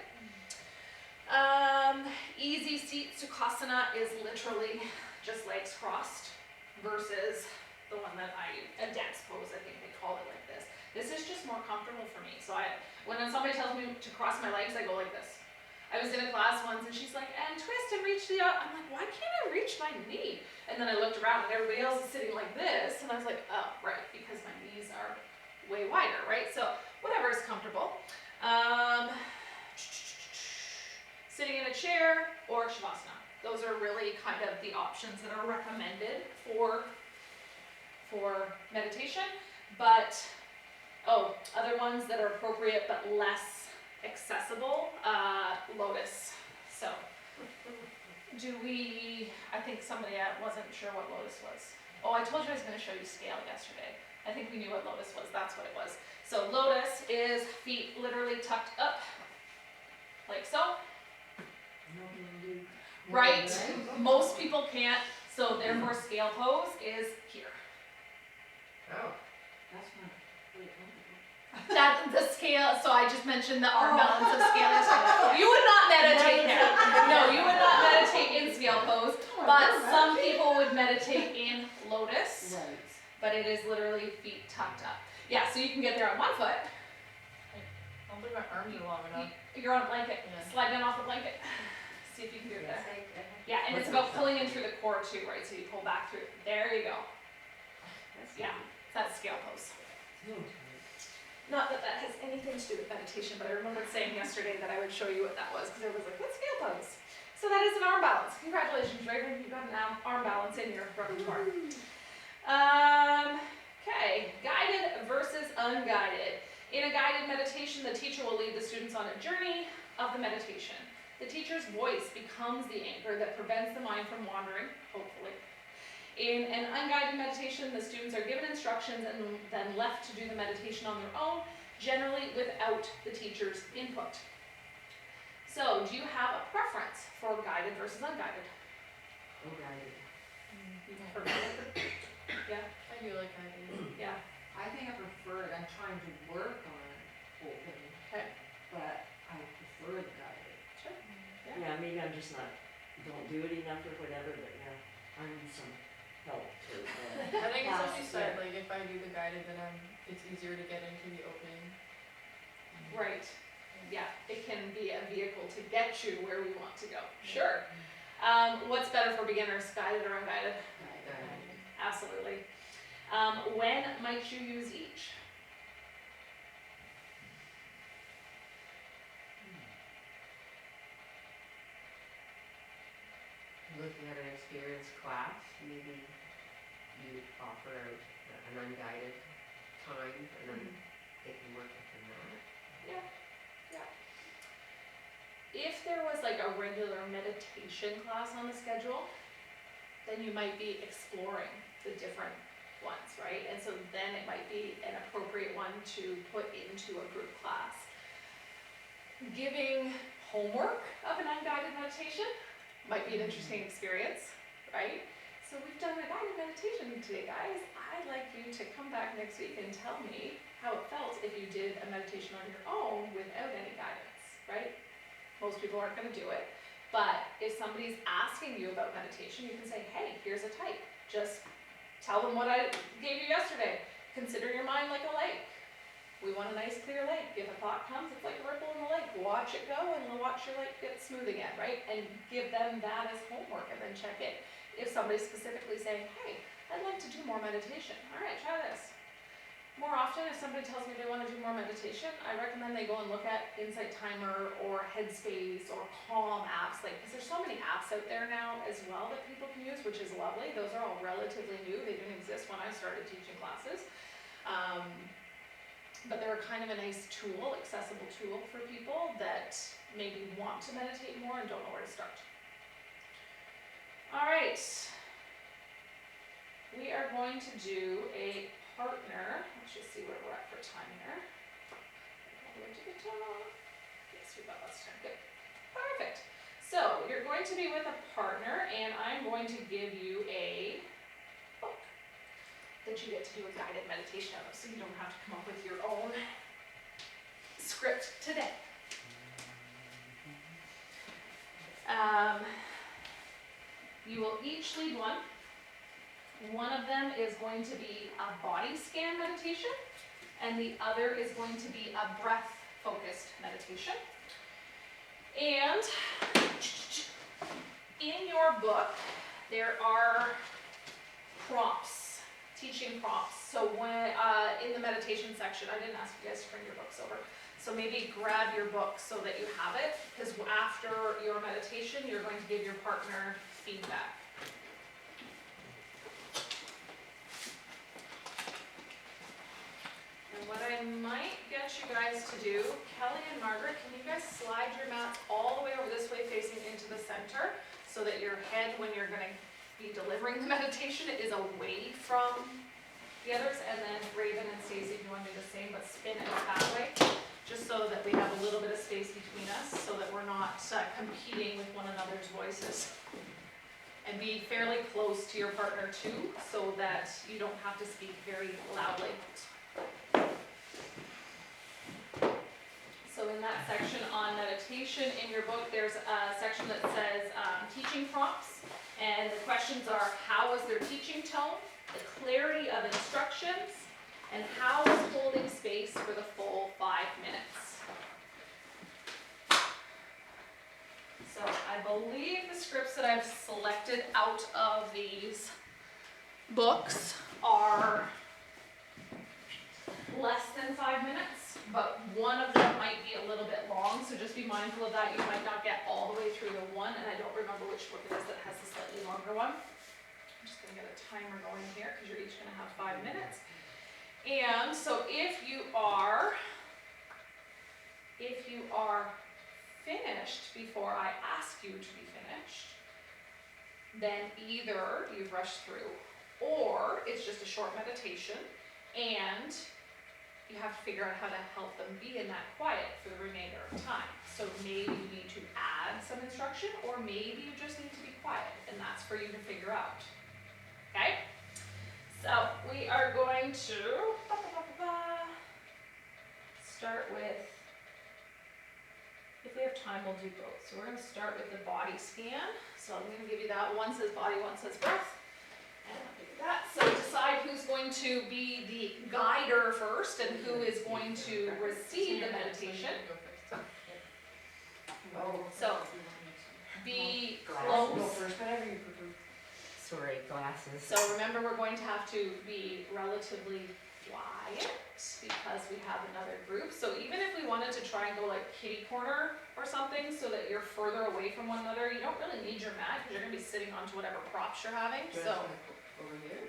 Easy seat Sukhasana is literally just legs crossed versus the one that a dance pose, I think they call it like this. This is just more comfortable for me. So when somebody tells me to cross my legs, I go like this. I was in a class once and she's like, and twist and reach the up. I'm like, why can't I reach my knee? And then I looked around and everybody else is sitting like this, and I was like, oh, right, because my knees are way wider, right? So whatever is comfortable. Sitting in a chair or Shavasana. Those are really kind of the options that are recommended for meditation. But, other ones that are appropriate but less accessible, lotus. So, I think somebody wasn't sure what lotus was. Oh, I told you I was going to show you scale yesterday. I think we knew what lotus was, that's what it was. So lotus is feet literally tucked up, like so. Right? Most people can't, so therefore scale pose is here. Oh. That's not, wait, That the scale, so I just mentioned the arm balance of scale yesterday. You would not meditate there. No, you would not meditate in scale pose, but some people would meditate in lotus, right. but it is literally feet tucked up. Yeah, so you can get there on one foot. I don't think my arms are long enough. You're on a blanket, Yeah. slide down off the blanket. See if you can do it Yes, there. I Yeah, and it's about pulling in through the core too, right? So you pull back through. There you go. that's Yeah. That's scale pose. good. Not that that has anything to do with meditation, but I remembered saying yesterday that I would show you what that was, because it was like, what's scale pose? So that is an arm balance. Congratulations, Raven, you've got an arm balance in your repertoire. Okay, guided versus unguided. In a guided meditation, the teacher will lead the students on a journey of the meditation. The teacher's voice becomes the anchor that prevents the mind from wandering, hopefully. In an unguided meditation, the students are given instructions and then left to do the meditation on their own, generally without the teacher's input. So, do you have a preference for guided versus unguided? Oh, guided. You prefer guided? Yeah, I do like guided. yeah. I think I prefer it, I'm trying to work on open, Okay. but I prefer the guided. Sure. Yeah, maybe I'm just not, don't do it enough or whatever, but yeah, I need some help to, I think it's like you Yes, said, yeah. like if I do the guided, then it's easier to get into the open. Right. Yeah, it can be a vehicle to get you where we want to go. Sure. What's better for beginners, guided or unguided? Guided. Absolutely. When might you use each? Looking at an experienced class, maybe you offer out an unguided time, and then they can work within that. If there was like a regular meditation class on the schedule, then you might be exploring the different ones, right? And so then it might be an appropriate one to put into a group class. Giving homework of an unguided meditation might be an interesting experience, right? So we've done a guided meditation today, guys. I'd like you to come back next week and tell me how it felt if you did a meditation on your own without any guidance, right? Most people aren't gonna do it. But if somebody's asking you about meditation, you can say, hey, here's a type. Just tell them what I gave you yesterday. Consider your mind like a lake. We want a nice clear lake. If a thought comes, it's like a ripple in the lake. Watch it go and watch your lake get smooth again, right? And give them that as homework and then check it. If somebody's specifically saying, hey, I'd like to do more meditation. All right, try this. More often, if somebody tells me they want to do more meditation, I recommend they go and look at Insight Timer or Headspace or Calm apps, like, because there's so many apps out there now as well that people can use, which is lovely. Those are all relatively new. They didn't exist when I started teaching classes. But they're kind of a nice tool, accessible tool for people that maybe want to meditate more and don't know where to start. All right. We are going to do a partner. Let's just see where we're at for time here. All the way to the top. Yes, we've got lots of time. Good. Perfect. So you're going to be with a partner, and I'm going to give you a book that you get to do a guided meditation of, so you don't have to come up with your own script today. You will each lead one. One of them is going to be a body scan meditation, and the other is going to be a breath-focused meditation. And in your book, there are prompts, teaching prompts. So when in the meditation section, I didn't ask you guys to bring your books over. So maybe grab your book so that you have it, because after your meditation, you're going to give your partner feedback. And what I might get you guys to do, Kelly and Margaret, can you guys slide your mats all the way over this way facing into the center so that your head, when you're going to be delivering the meditation, is away from the others? And then Raven and Stacey, if you want to do the same, but spin it that way, just so that we have a little bit of space between us, so that we're not competing with one another's voices. And be fairly close to your partner too, so that you don't have to speak very loudly. So in that section on meditation in your book, there's a section that says teaching prompts, and the questions are: how was their teaching tone, the clarity of instructions, and how was holding space for the full 5 minutes. So I believe the scripts that I've selected out of these books are less than 5 minutes, but one of them might be a little bit long, so just be mindful of that. You might not get all the way through the one, and I don't remember which book it is that has the slightly longer one. I'm just gonna get a timer going here, because you're each gonna have 5 minutes. And so if you are finished before I ask you to be finished, then either you've rushed through, or it's just a short meditation, and you have to figure out how to help them be in that quiet for the remainder of time. So maybe you need to add some instruction, or maybe you just need to be quiet, and that's for you to figure out. Okay? So we are going to start with, if we have time, we'll do both. So we're going to start with the body scan. So I'm going to give you that. One says body, one says breath. And I'll give you that. So decide who's going to be the guider first and who is going to receive the meditation. So be Go close. first, whatever you prefer. Sorry, glasses. So remember, we're going to have to be relatively quiet because we have another group. So even if we wanted to try and go like kitty corner or something so that you're further away from one another, you don't really need your mat because you're going to be sitting onto whatever props you're having. So Over here?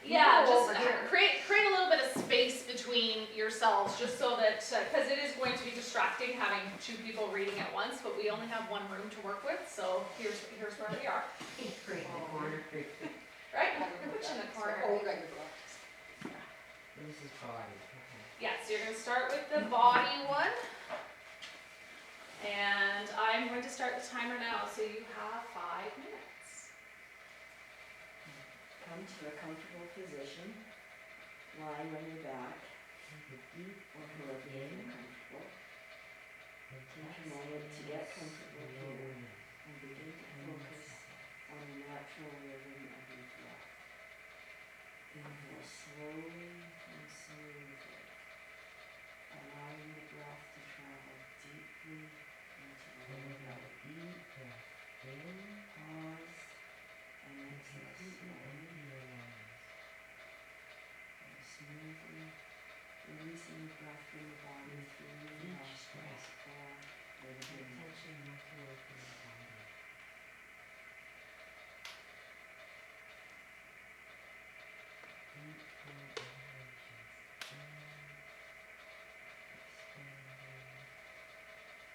yeah, No, just over here. create a little bit of space between yourselves just so that, because it is going to be distracting having two people reading at once, but we only have one room to work with, so here's where we are. Great, the corner. Right? Put you in the corner. This is body, okay. Yeah, so you're going to start with the body one. And I'm going to start the timer now, so you have 5 minutes. Come to a comfortable position, lying on your back, or however you feel comfortable. Take a moment to get comfortable here and begin to focus on the natural rhythm of your breath. Inhale slowly and smoothly, allowing the breath to travel deeply into the lower belly. Pause and exhale slowly and smoothly, releasing the breath from the body through your nostrils or with the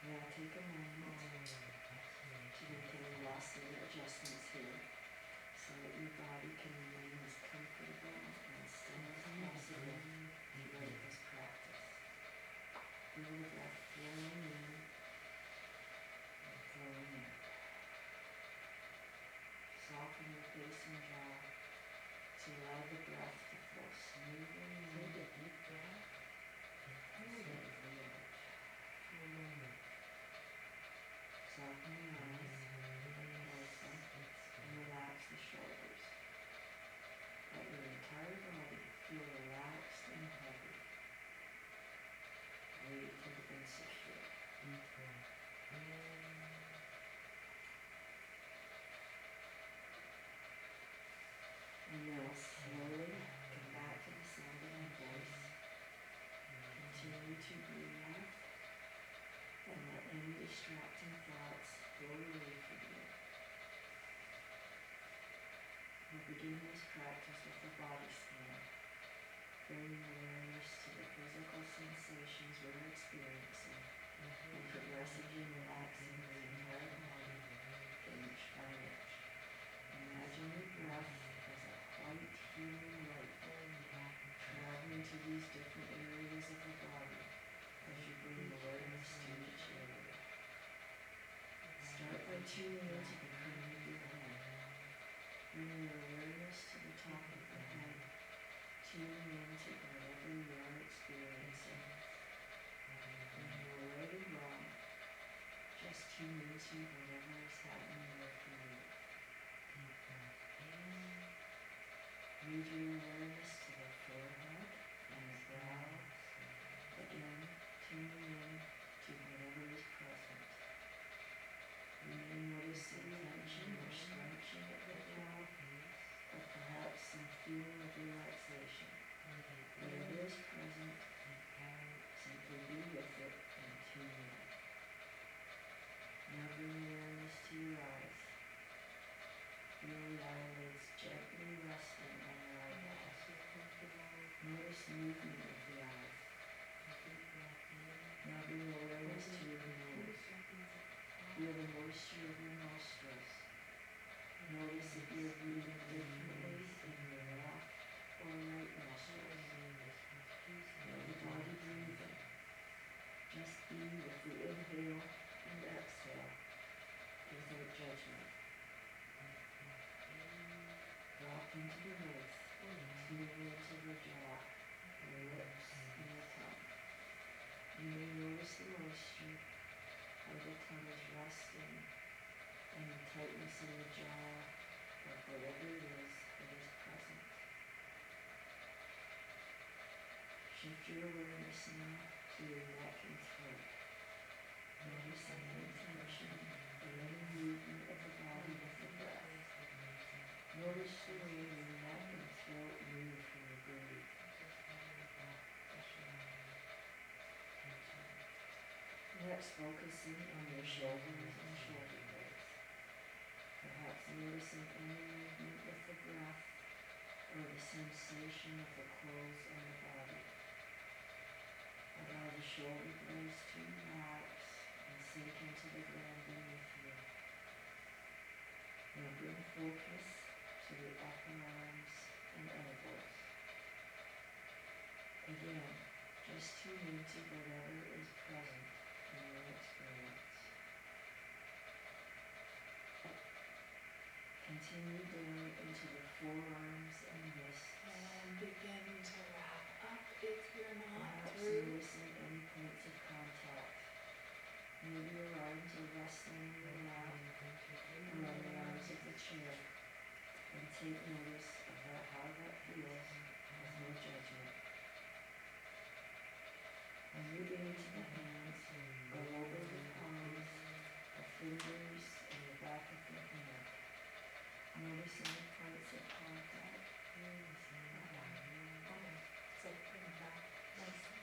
Now take a moment to make any last minute adjustments here so that your body can remain as comfortable and still as possible throughout this practice. Feel the breath flowing in and flowing out. Soften your face and jaw to allow the breath to flow smoothly in. Take a deep breath and safely out. Soften the eyes, close them, and relax the shoulders. Let your entire body feel relaxed and heavy, weighted and secure. And now slowly come back to the sound of my voice. Continue to breathe and let any distracting thoughts go away from you. We'll begin this practice with the body scan, bringing awareness to the physical sensations we're experiencing and progressively relaxing the entire body inch by inch. Imagine your breath as a white healing light traveling to these different areas of the body as you bring awareness to each area. Start by tuning into the crown of your head. Bring your awareness to the top of the head, tuning into whatever you are experiencing. When you are right or wrong, just tune into whatever is happening there for you. Move your awareness to the forehead and the brow. Again, tuning in to whatever is present. You may notice movement of the eyes. Now bring awareness to your nose. Feel the moisture of your nostrils. Notice if you're breathing differently in your left or right nostrils. Feel the body breathing. Just be with the inhale and exhale without judgment. Drop into the mouth, feel into the jaw, your lips, and the tongue. You may notice the moisture, how the tongue is resting, and the tightness in the jaw, or whatever it is that is present. Shift your awareness now to your neck and throat. Notice any tension or any movement of the body with the breath. Notice the way your neck and throat move when you breathe. Next, focusing on your shoulders and shoulder blades. Perhaps noticing any movement with the breath or the sensation of the clothes on the body. Allow the shoulder blades to relax and sink into the ground beneath you. Now bring focus to the upper arms and elbows. Again, just tune into whatever is present in your experience. Continue down into the forearms and wrists. And begin to wrap up if you're not Perhaps through. noticing any points of contact. Maybe your arms are resting on your lap or on the arms of the chair. And take notice of how that feels with no judgment. And moving into the hands, go over the palms, the fingers, and the back of the hand. Notice any points of contact. So bring it back nicely.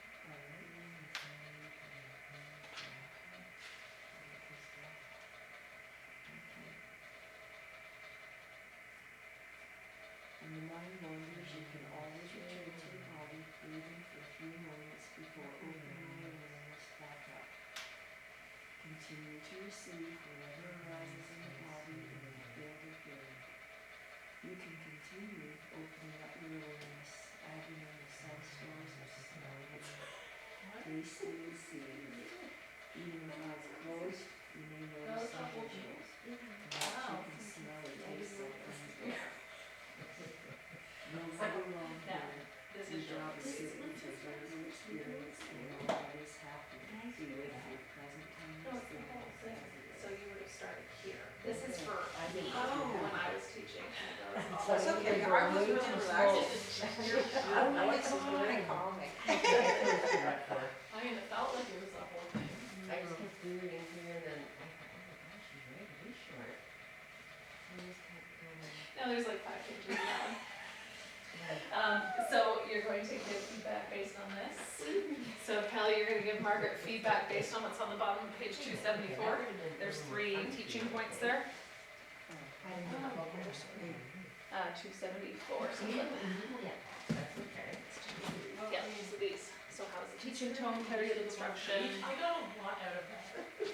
When the mind wanders, you can always return to the body, breathing for a few moments before opening your awareness back up. Continue to receive whatever arises in the body and in the field of hearing. You can continue opening up your awareness, adding in the sense doors of smell, tasting and seeing. Even with eyes closed, you may notice some visuals. Perhaps you can smell or taste something. No matter long here, This your is your. job is simply to observe your experience and know what is happening. Be with your present time. No, it's the whole thing. So you would have started here. This is for me, Oh. when I was teaching. And it goes all That's the way okay, through. I was really relaxed. Oh my God. Calming. I mean, it felt like it was the whole thing. I just kept breathing here and then I thought, oh my gosh, she's ready to be short. I just kept going. Now there's like 5 pictures down. So you're going to give feedback based on this. So Kelly, you're going to give Margaret feedback based on what's on the bottom of page 274. There's 3 teaching points there. 274, something like that. Yeah, that's okay. Yeah, so these. So how's the teaching tone, clarity of instruction? I got a lot out of that. You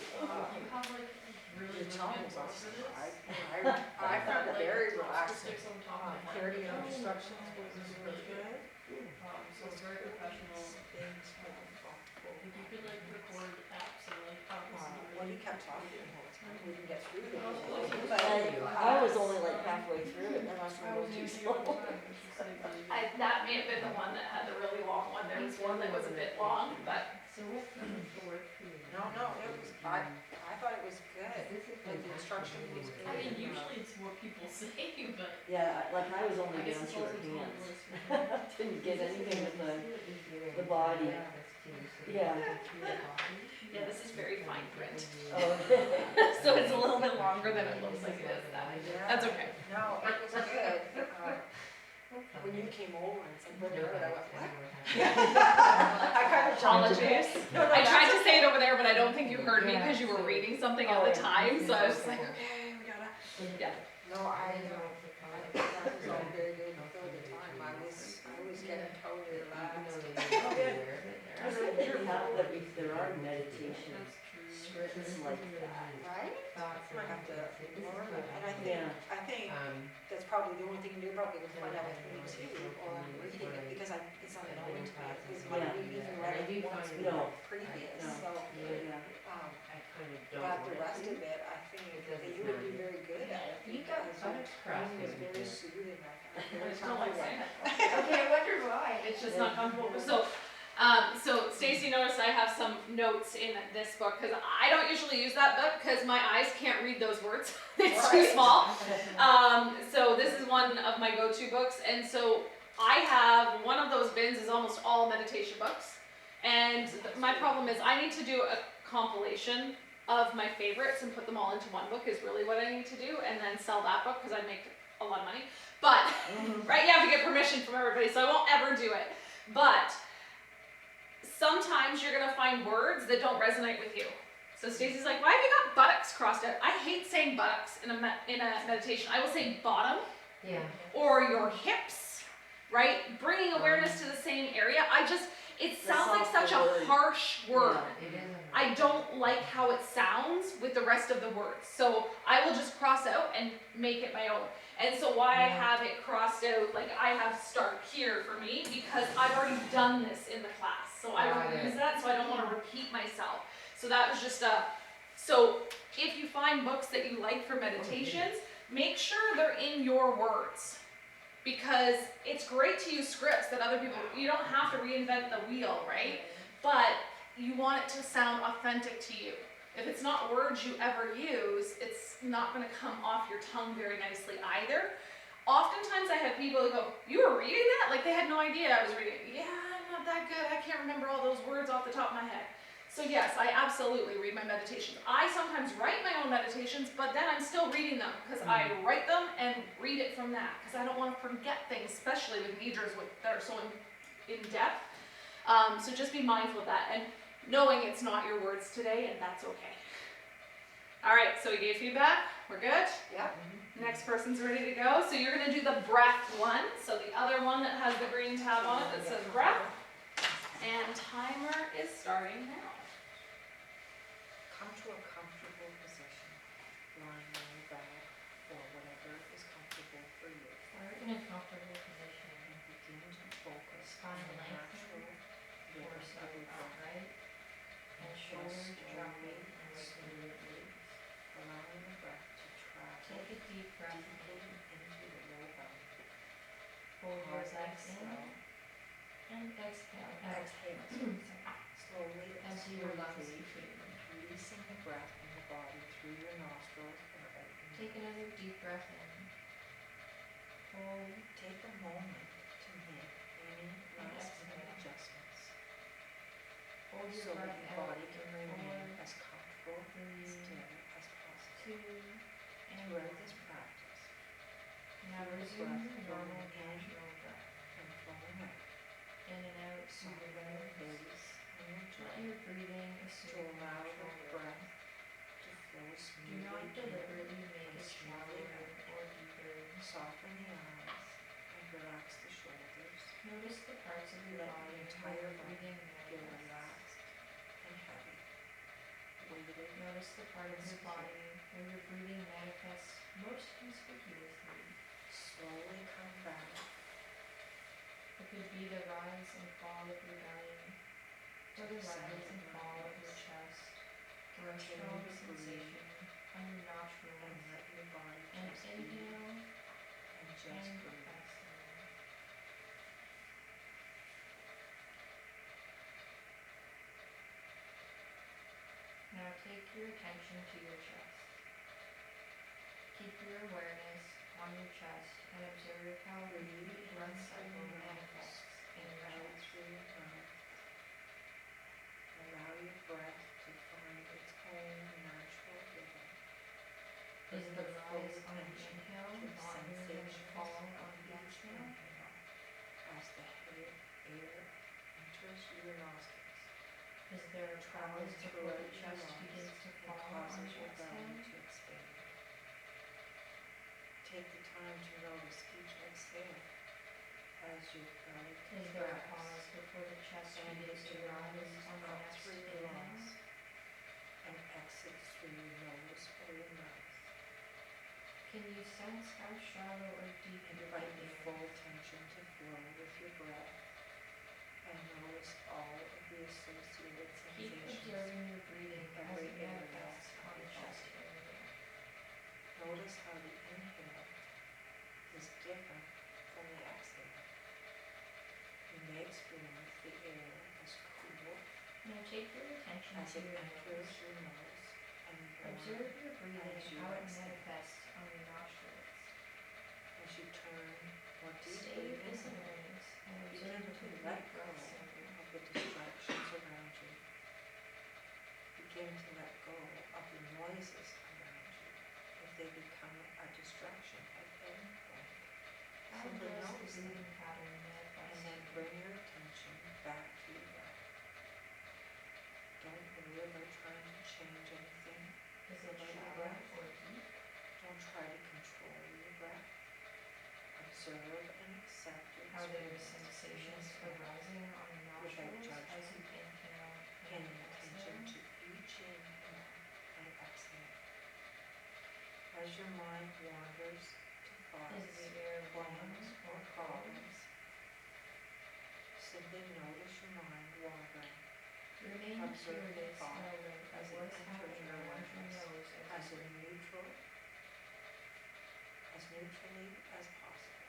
have like really Your tone good was words for this. I found it very relaxing. Statistics on top of my head. Clarity of instructions was really good. So it's very professional. If you could like record apps and like Well, he kept talking the whole time, we didn't get through the whole Well, thing. I was only like halfway through it, and I was I was too using slow. That may have been the one that had the really long one. There was one that was a bit long, but So what's coming forward for you? No, it was, I thought it was good. This is Like the instruction was good. I mean, usually it's what people say, but Yeah, like I was only I guess down it's to also her tone hands. voice for me. Didn't get anything with the body. Yeah. yeah, this is very fine print. Oh, So it's a little bit longer than it looks like it is. That's okay. No, it was good. When you came over and said, we're good, I went, what? I kind of Apologies. I tried to say it over there, but I don't think you heard me because you were reading something at the time, so I was just like, okay, we gotta. Yeah. No, I that was all very good the whole time. I was getting totally relaxed. part of meditation. That's true. Scripts like that. Right? Thoughts Might have to learn that, and Yeah. I think that's probably the only thing you do, probably to find out if it needs you on reading it, because it's not known to me, because my Yeah. even read it once No. previous, No. so, Yeah. I kind of don't but want the it rest to. of it, I think It that doesn't you would be matter. very good at it, You got because buttocks your crossed brain is over very here. soothing, I I find, very just don't like saying comfortable. it. Okay, I wonder why. It's just not comfortable. So Stacy noticed I have some notes in this book because I don't usually use that book because my eyes can't read those words. It's too Right. small. So this is one of my go-to books, and so I have one of those bins is almost all meditation books. And my problem is I need to do a compilation of my favorites and put them all into one book is really what I need to do, and then sell that book because I make a lot of money. But right, you have to get permission from everybody, so I won't ever do it. But sometimes you're gonna find words that don't resonate with you. So Stacey's like, why have you got buttocks crossed out? I hate saying buttocks in a meditation. I will say bottom Yeah. or your hips, right? Bringing awareness to the same area. It sounds like such a word. harsh word. Yeah. It is. I don't like how it sounds with the rest of the words. So I will just cross out and make it my own. And so why I have it crossed out, like I have start here for me, because I've already done this in the class. So I Got don't it. use that, so I don't want to repeat myself. So that was just so if you find books that you like for meditations, make sure they're in your words. Because it's great to use scripts that other people, you don't have to reinvent the wheel, right? But you want it to sound authentic to you. If it's not words you ever use, it's not going to come off your tongue very nicely either. Oftentimes I have people who go, you were reading that? Like they had no idea I was reading it. Yeah, I'm not that good. I can't remember all those words off the top of my head. So yes, I absolutely read my meditations. I sometimes write my own meditations, but then I'm still reading them because I write them and read it from that because I don't want to forget things, especially with nidras that are so in depth. So just be mindful of that and knowing it's not your words today, and that's okay. All right, so we gave feedback. We're good? Yep. Next person's ready to go. So you're going to do the breath one. So the other one that has the green tab on it that says breath. And timer is starting now. Come to a comfortable position, lying on your back, or whatever is comfortable for you. Start in a comfortable position. And begin to focus Spine on the lengthened, natural rhythm torso of your breath. upright, and shoulders dropping and regularly. Allowing the breath to travel Take a deep breath deeply in. into the low belly. Hold your Pause legs in slow. and exhale. Exhale. Slowly Empty your lungs smoothly, completely. releasing the breath in the body through your nostrils and out your Take nose. another deep breath in. Hold Take a moment to make any last minute adjustments Hold your so that breath your out body can remain 4, as comfortable and 3, still as possible. 2, and Throughout 1. this practice, Now feel the resume breath your normal flowing in natural breath. and flowing out, In and out through soften your your nose. face and your Let jaw your breathing to assume allow natural the rhythm. breath to flow Do smoothly not in deliberately make and it smoothly shallower out. or deeper. Soften the eyes and relax the shoulders. Notice the parts of your Let the body where entire your body breathing feel manifests. relaxed and heavy. Weighted Notice the part of your body where your breathing manifests most conspicuously. slowly come back. It could be the rise and fall of your belly, or the rise and fall of your chest, or a strong sensation on your nostrils, And let your body and just be inhale and just and breathe. exhale. Now take your attention to your chest. Keep your awareness on your chest and observe how your breath cycle manifests in your Out chest. through your mouth. Allow your breath to find its own natural rhythm. Is Bring the your full rise on the attention inhale to the louder than the sensations fall of on the each exhale? inhale as the air enters your nostrils Is there a travels pause before throughout the your chest lungs begins to and fall on causes the your belly exhale? to expand. Take the time to notice each exhale as your belly Is there a contracts pause before the chest and begins to air rise moves on the up next through your inhale? lungs through your nose or your mouth. Can you sense how shallow or deep your Invite breathing is? full attention to flow with your breath and notice all of the associated Keep sensations. observing your breathing as every it area manifests on the of your chest body. area. Notice how the inhale is different from the exhale. You may experience the air as cool Now take your attention as to it your enters nose. your nose and Observe warm your breathing as and you how it exhale. manifests on your nostrils. As you turn more Stay deeply with this in, awareness and begin observe to the let deep go breath cycle. of the distractions around you. Begin to let go of the noises around you if they become a distraction at any point. How Simply does the notice them breathing pattern manifest? and then bring your attention back to your breath. Don't worry about trying to change anything. Is it about your shallow breath. or deep? Don't try to control your breath. Observe and accept your Are there experience sensations in this moment, arising on the nostrils as you judgment. inhale and paying attention exhale? to each inhale and exhale. As your mind wanders to Is thoughts, the air warm plans, or or cold? problems, simply notice your mind wandering. Remain Observe the curious thought and alert as to it what's enters happening your around your awareness nose as as you breathe. as neutrally as possible.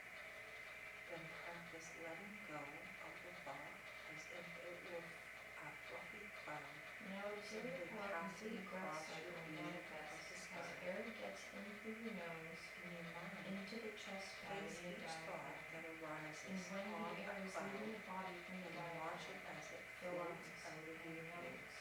Then practice letting go of the thought as if it were a fluffy cloud. Now observe Simply how a passing complete breath across your cycle view of the manifests sky. as air gets in through your nose, In your mind, into the chest place cavity and each thought diaphragm. that arises And when on the air a is cloud leaving the body from the and watch it diaphragm, as it the floats lungs, out of and your the view. nose.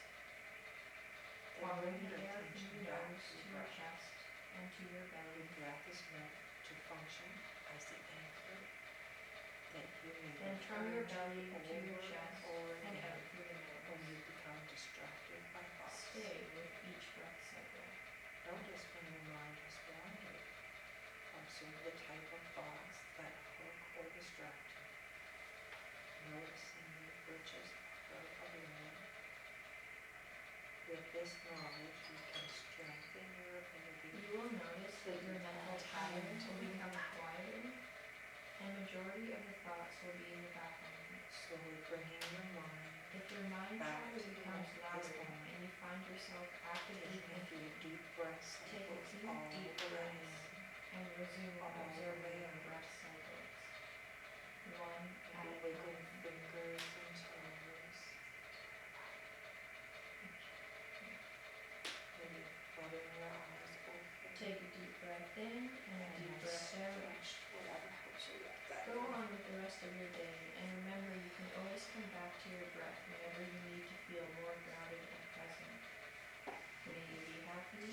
Then Following bring the your air from attention your back nose to to your your breath. chest and to your belly. Your breath is meant to function as the anchor that you may Then from your return belly to your over chest over and again out through the when you nose. become distracted by thoughts. Stay with each breath cycle. Notice when your mind has wandered. Observe the type of thoughts that hook or distract you. Noticing the richest part of learning. With this knowledge, you can strengthen your ability You will notice that your mental patterns will become quieter, and majority of the thoughts will be in the background. slowly bringing your mind, If your mind back chatter to becomes this louder moment. and you find yourself actively taking a few thinking, deep breaths, take a few all deep the way breaths in, and resume all the observing way your out. breath cycles. One at Maybe a wiggle time. fingers and toes. Maybe fluttering your eyes open. Take a deep breath in and a deep then breath out. stretch, whatever helps you let that Go on with the rest of your day, and remember you can always come back to your breath whenever you need to feel more grounded and present. May you be happy,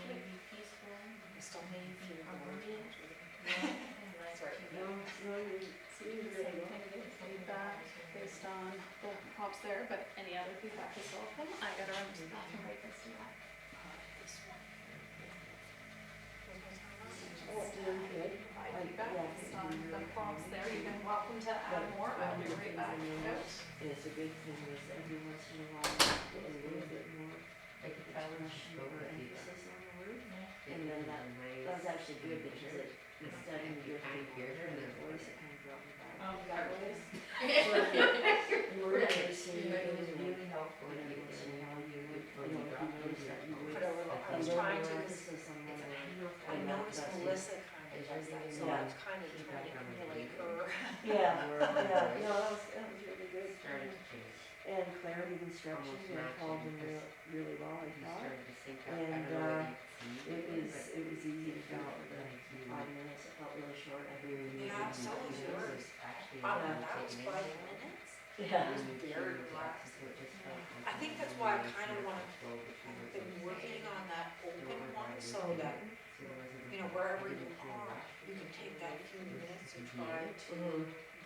may you be peaceful, I still may you need be to the word comforted, actually. loved, and led Sorry. to No, you. no, you See, the same thing, good feedback based on the prompts there, but any other feedback is welcome. I gotta run to the bathroom right next to that. This one. It's doing good. Provide I- feedback yeah, based it's on really the prompts calming. there. You've been welcome to add But more. I one will of the be right things I back out. noticed is a good thing is every once in a while, get a little bit more I could probably just expression go or with you. emphasis on the word. Yeah. And then that was actually good because it, Yeah. instead of You just kind of hear her in the the voice, it kind of brought me back. Oh, that was. The word I was saying, It was and really helpful every when you once in a while you would, when you you know, if drop you notice that you would Put a little, I a was little trying more to, emphasis on one word. I And noticed that's it. Melissa kind of does that, so I was kind of Feedback trying to on the emulate video. her. Yeah, Word on yeah, voice no, that was really good. started to change. And clarity of instruction, Almost they followed them matching, really well, I You thought. started to sync up. I And, don't know whether you see It was easy to it follow felt the like you 5 minutes, it felt really short. Yeah, so was yours. Actually, Wow, when you that was take 5 an inhale, minutes? Yeah. when you Very choose relaxed. to, it just felt like I think you that's why I really kind of feel want to, flow between I've those been words. working on that open one so that, So there wasn't you know, a- wherever I you didn't feel are, rushed. you can take that few minutes to Mhm. try to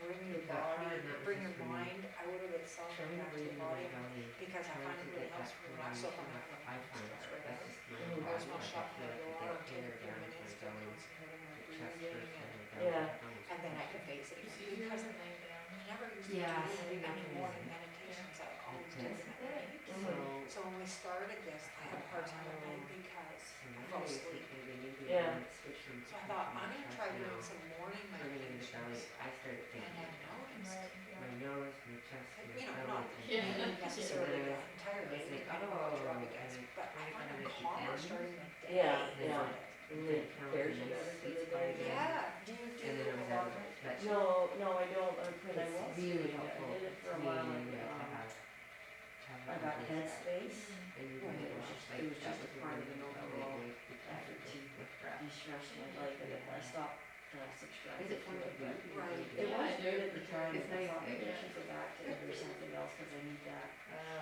bring your It got hard, body, and that was bring just your for me. mind out of itself and Trying to back to breathe your in my body. belly, Because I trying find to it get really that helps me relax, so if I'm coordination. having I a find stress that right that's now, just my I own just body, want to like I shut feel my like I door get or take air a few down to minutes my to belly, concentrate on my the chest breathing first, then and, my belly, Yeah. my belly. and then I can face it You again. see yours Because and lay down. I never used to Yeah, do sitting up any is morning easy. meditations, I always Intense. did them at night. So So when we started this, I had a hard time at night because I fell asleep. Yeah. So I thought, I'm gonna try doing some morning meditations. I started And I thinking, noticed, my nose, my chest, my you know, belly. not Yeah. necessarily Yeah. the entire day, It's like, depending on what job it oh, gets, and but I find I'm at the calmer end, starting the day. Yeah, from yeah. it. And it prepares you better for the day. Yeah, do you And then do I was a lot able of to touch it. No, no, I don't, but I It's was really doing it, helpful I did it for to a me while, and like, to have I got this, Headspace, and you and can it was watch, just, like, it was that just a was part of really an helpful overall lately because effort to with breath. de-stress my life, and I stopped subscribing Is it to fun to it, do? but Right. it Yeah, was I good do. at the time, It's but I nice, thought maybe I yeah. should go back to it or something else, cause I need that.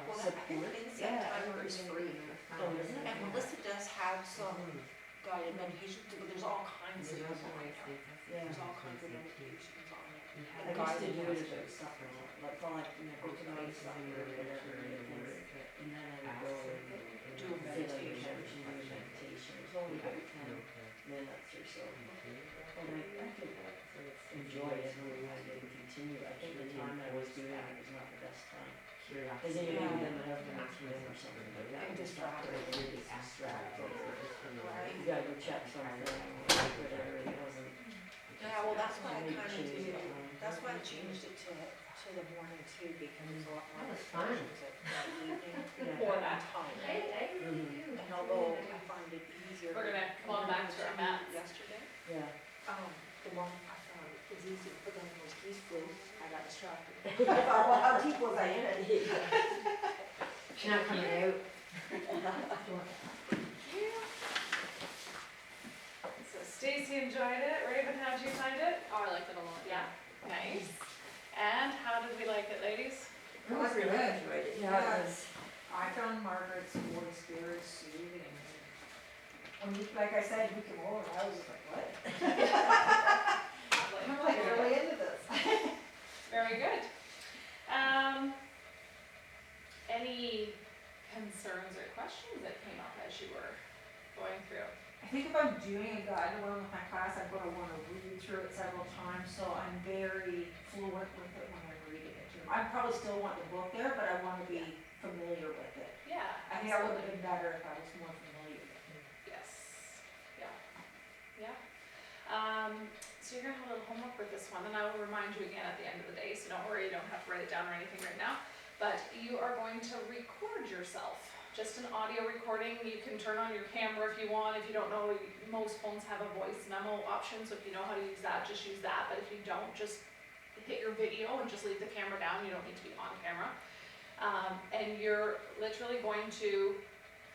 Well, that, I think Insight Timer is free. Oh, is it? And Melissa does have some Mhm. guided meditations, but there's all kinds of There's them also on nice there. things. Yeah. There's all kinds of meditations on it. You have I used to guided do it ones. about something, like, well, like, you know, go to my soccer or whatever, and then I would go and Do a sit on the meditation. couch and do a meditation, it was only about 10 minutes or so. And I could enjoy it, and I didn't continue, I think the time I was doing it was not the best time. Cause then you Yeah. do them and have them or something like that. And distracted. Distracted. Right. You gotta go check something, or whatever, it wasn't. Yeah, well, that's why I Maybe kinda change do, it. that's why I changed it to the morning too, because there's a lot more. That was fun. meditations at evening Yeah. or at time. Mhm. And although I find it easier. We're gonna come on back to our mats. Yesterday, Yeah. the one I found was easier, but then when geese flew, I got distracted. I thought, well, how deep was I in it? She's not coming out. So Stacy enjoyed it. Raven, how'd you find it? Oh, I liked it a lot. Yeah, nice. And how did we like it, ladies? It was really enjoyed it, yeah, it was. I found Margaret's voice very soothing. When you, like I said, you came over, I was just like, what? I'm like really into this. Very good. Any concerns or questions that came up as you were going through? I think if I'm doing a guided one with my class, I'm gonna wanna read through it several times, so I'm very fluent with it when I'm reading it too. I probably still want the book there, but I wanna be familiar with it. Yeah, I think I would have been better if I was more familiar with it. Yes, yeah, yeah. So you're gonna have a little homework with this one, and I will remind you again at the end of the day, so don't worry, you don't have to write it down or anything right now. But you are going to record yourself, just an audio recording. You can turn on your camera if you want. If you don't know, most phones have a voice memo option, so if you know how to use that, just use that. But if you don't, just hit your video and just leave the camera down. You don't need to be on camera. And you're literally going to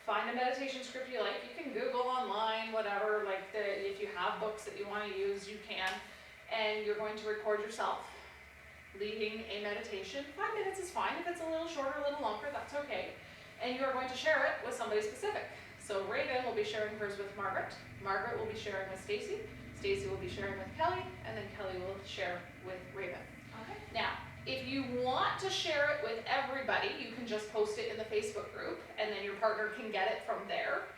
find a meditation script you like. You can Google online, whatever, like if you have books that you want to use, you can. And you're going to record yourself leading a meditation. 5 minutes is fine. If it's a little shorter, a little longer, that's okay. And you are going to share it with somebody specific. So Raven will be sharing hers with Margaret. Margaret will be sharing with Stacy. Stacy will be sharing with Kelly, and then Kelly will share with Raven. Okay. Now, if you want to share it with everybody, you can just post it in the Facebook group, and then your partner can get it from there.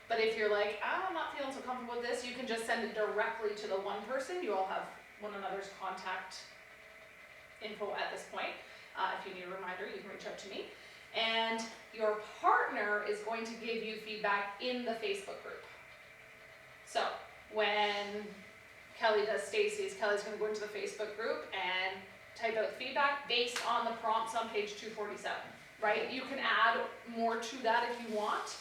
But if you're like, I'm not feeling so comfortable with this, you can just send it directly to the one person. You all have one another's contact info at this point. If you need a reminder, you can reach out to me. And your partner is going to give you feedback in the Facebook group. So when Kelly does Stacy's, Kelly's going to go into the Facebook group and type out feedback based on the prompts on page 247, right? You can add more to that if you want.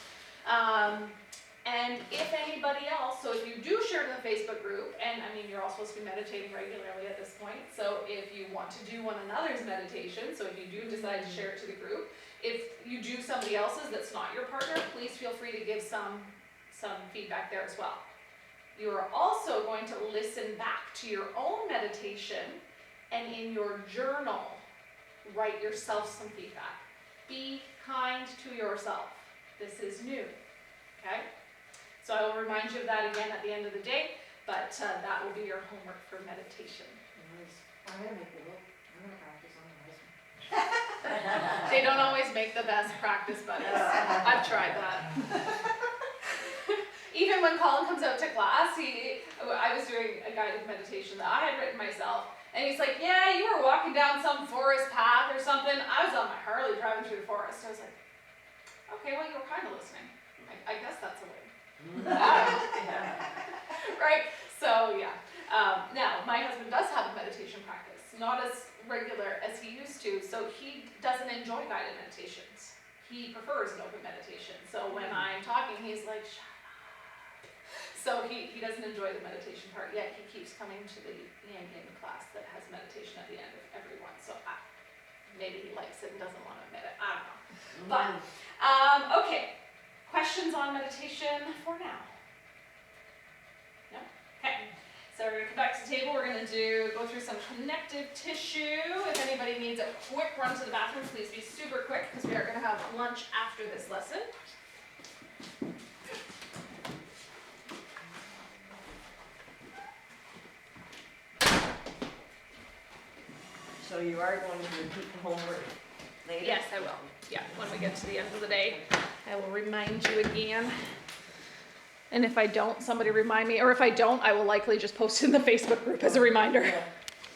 And if anybody else, so if you do share it in the Facebook group, and I mean, you're all supposed to be meditating regularly at this point, so if you want to do one another's meditation, so if you do decide to share it to the group, if you do somebody else's that's not your partner, please feel free to give some feedback there as well. You are also going to listen back to your own meditation, and in your journal, write yourself some feedback. Be kind to yourself. This is new, okay? So I will remind you of that again at the end of the day, but that will be your homework for meditation. I'm gonna make the book, I'm gonna practice on this one. They don't always make the best practice buddies. I've tried that. Even when Colin comes out to class, I was doing a guided meditation that I had written myself, and he's like, yeah, you were walking down some forest path or something. I was on my Harley driving through the forest. I was like, Okay, well, you were kind of listening. I guess that's a win. Yeah. Right? So, yeah. Now, my husband does have a meditation practice, not as regular as he used to, so he doesn't enjoy guided meditations. He prefers an open meditation. So when I'm talking, he's like, shut up. So he doesn't enjoy the meditation part yet. He keeps coming to the Yang Yin class that has meditation at the end of every one. So maybe he likes it and doesn't want to admit it. I don't know. But, okay. Questions on meditation for now? No? Okay. So we're gonna come back to the table. We're gonna go through some connective tissue. If anybody needs a quick run to the bathroom, please be super quick because we are gonna have lunch after this lesson. So you are going to repeat the homework later? Yes, I will. Yeah, when we get to the end of the day, I will remind you again. And if I don't, somebody remind me, or if I don't, I will likely just post it in the Facebook group as a reminder. Yeah.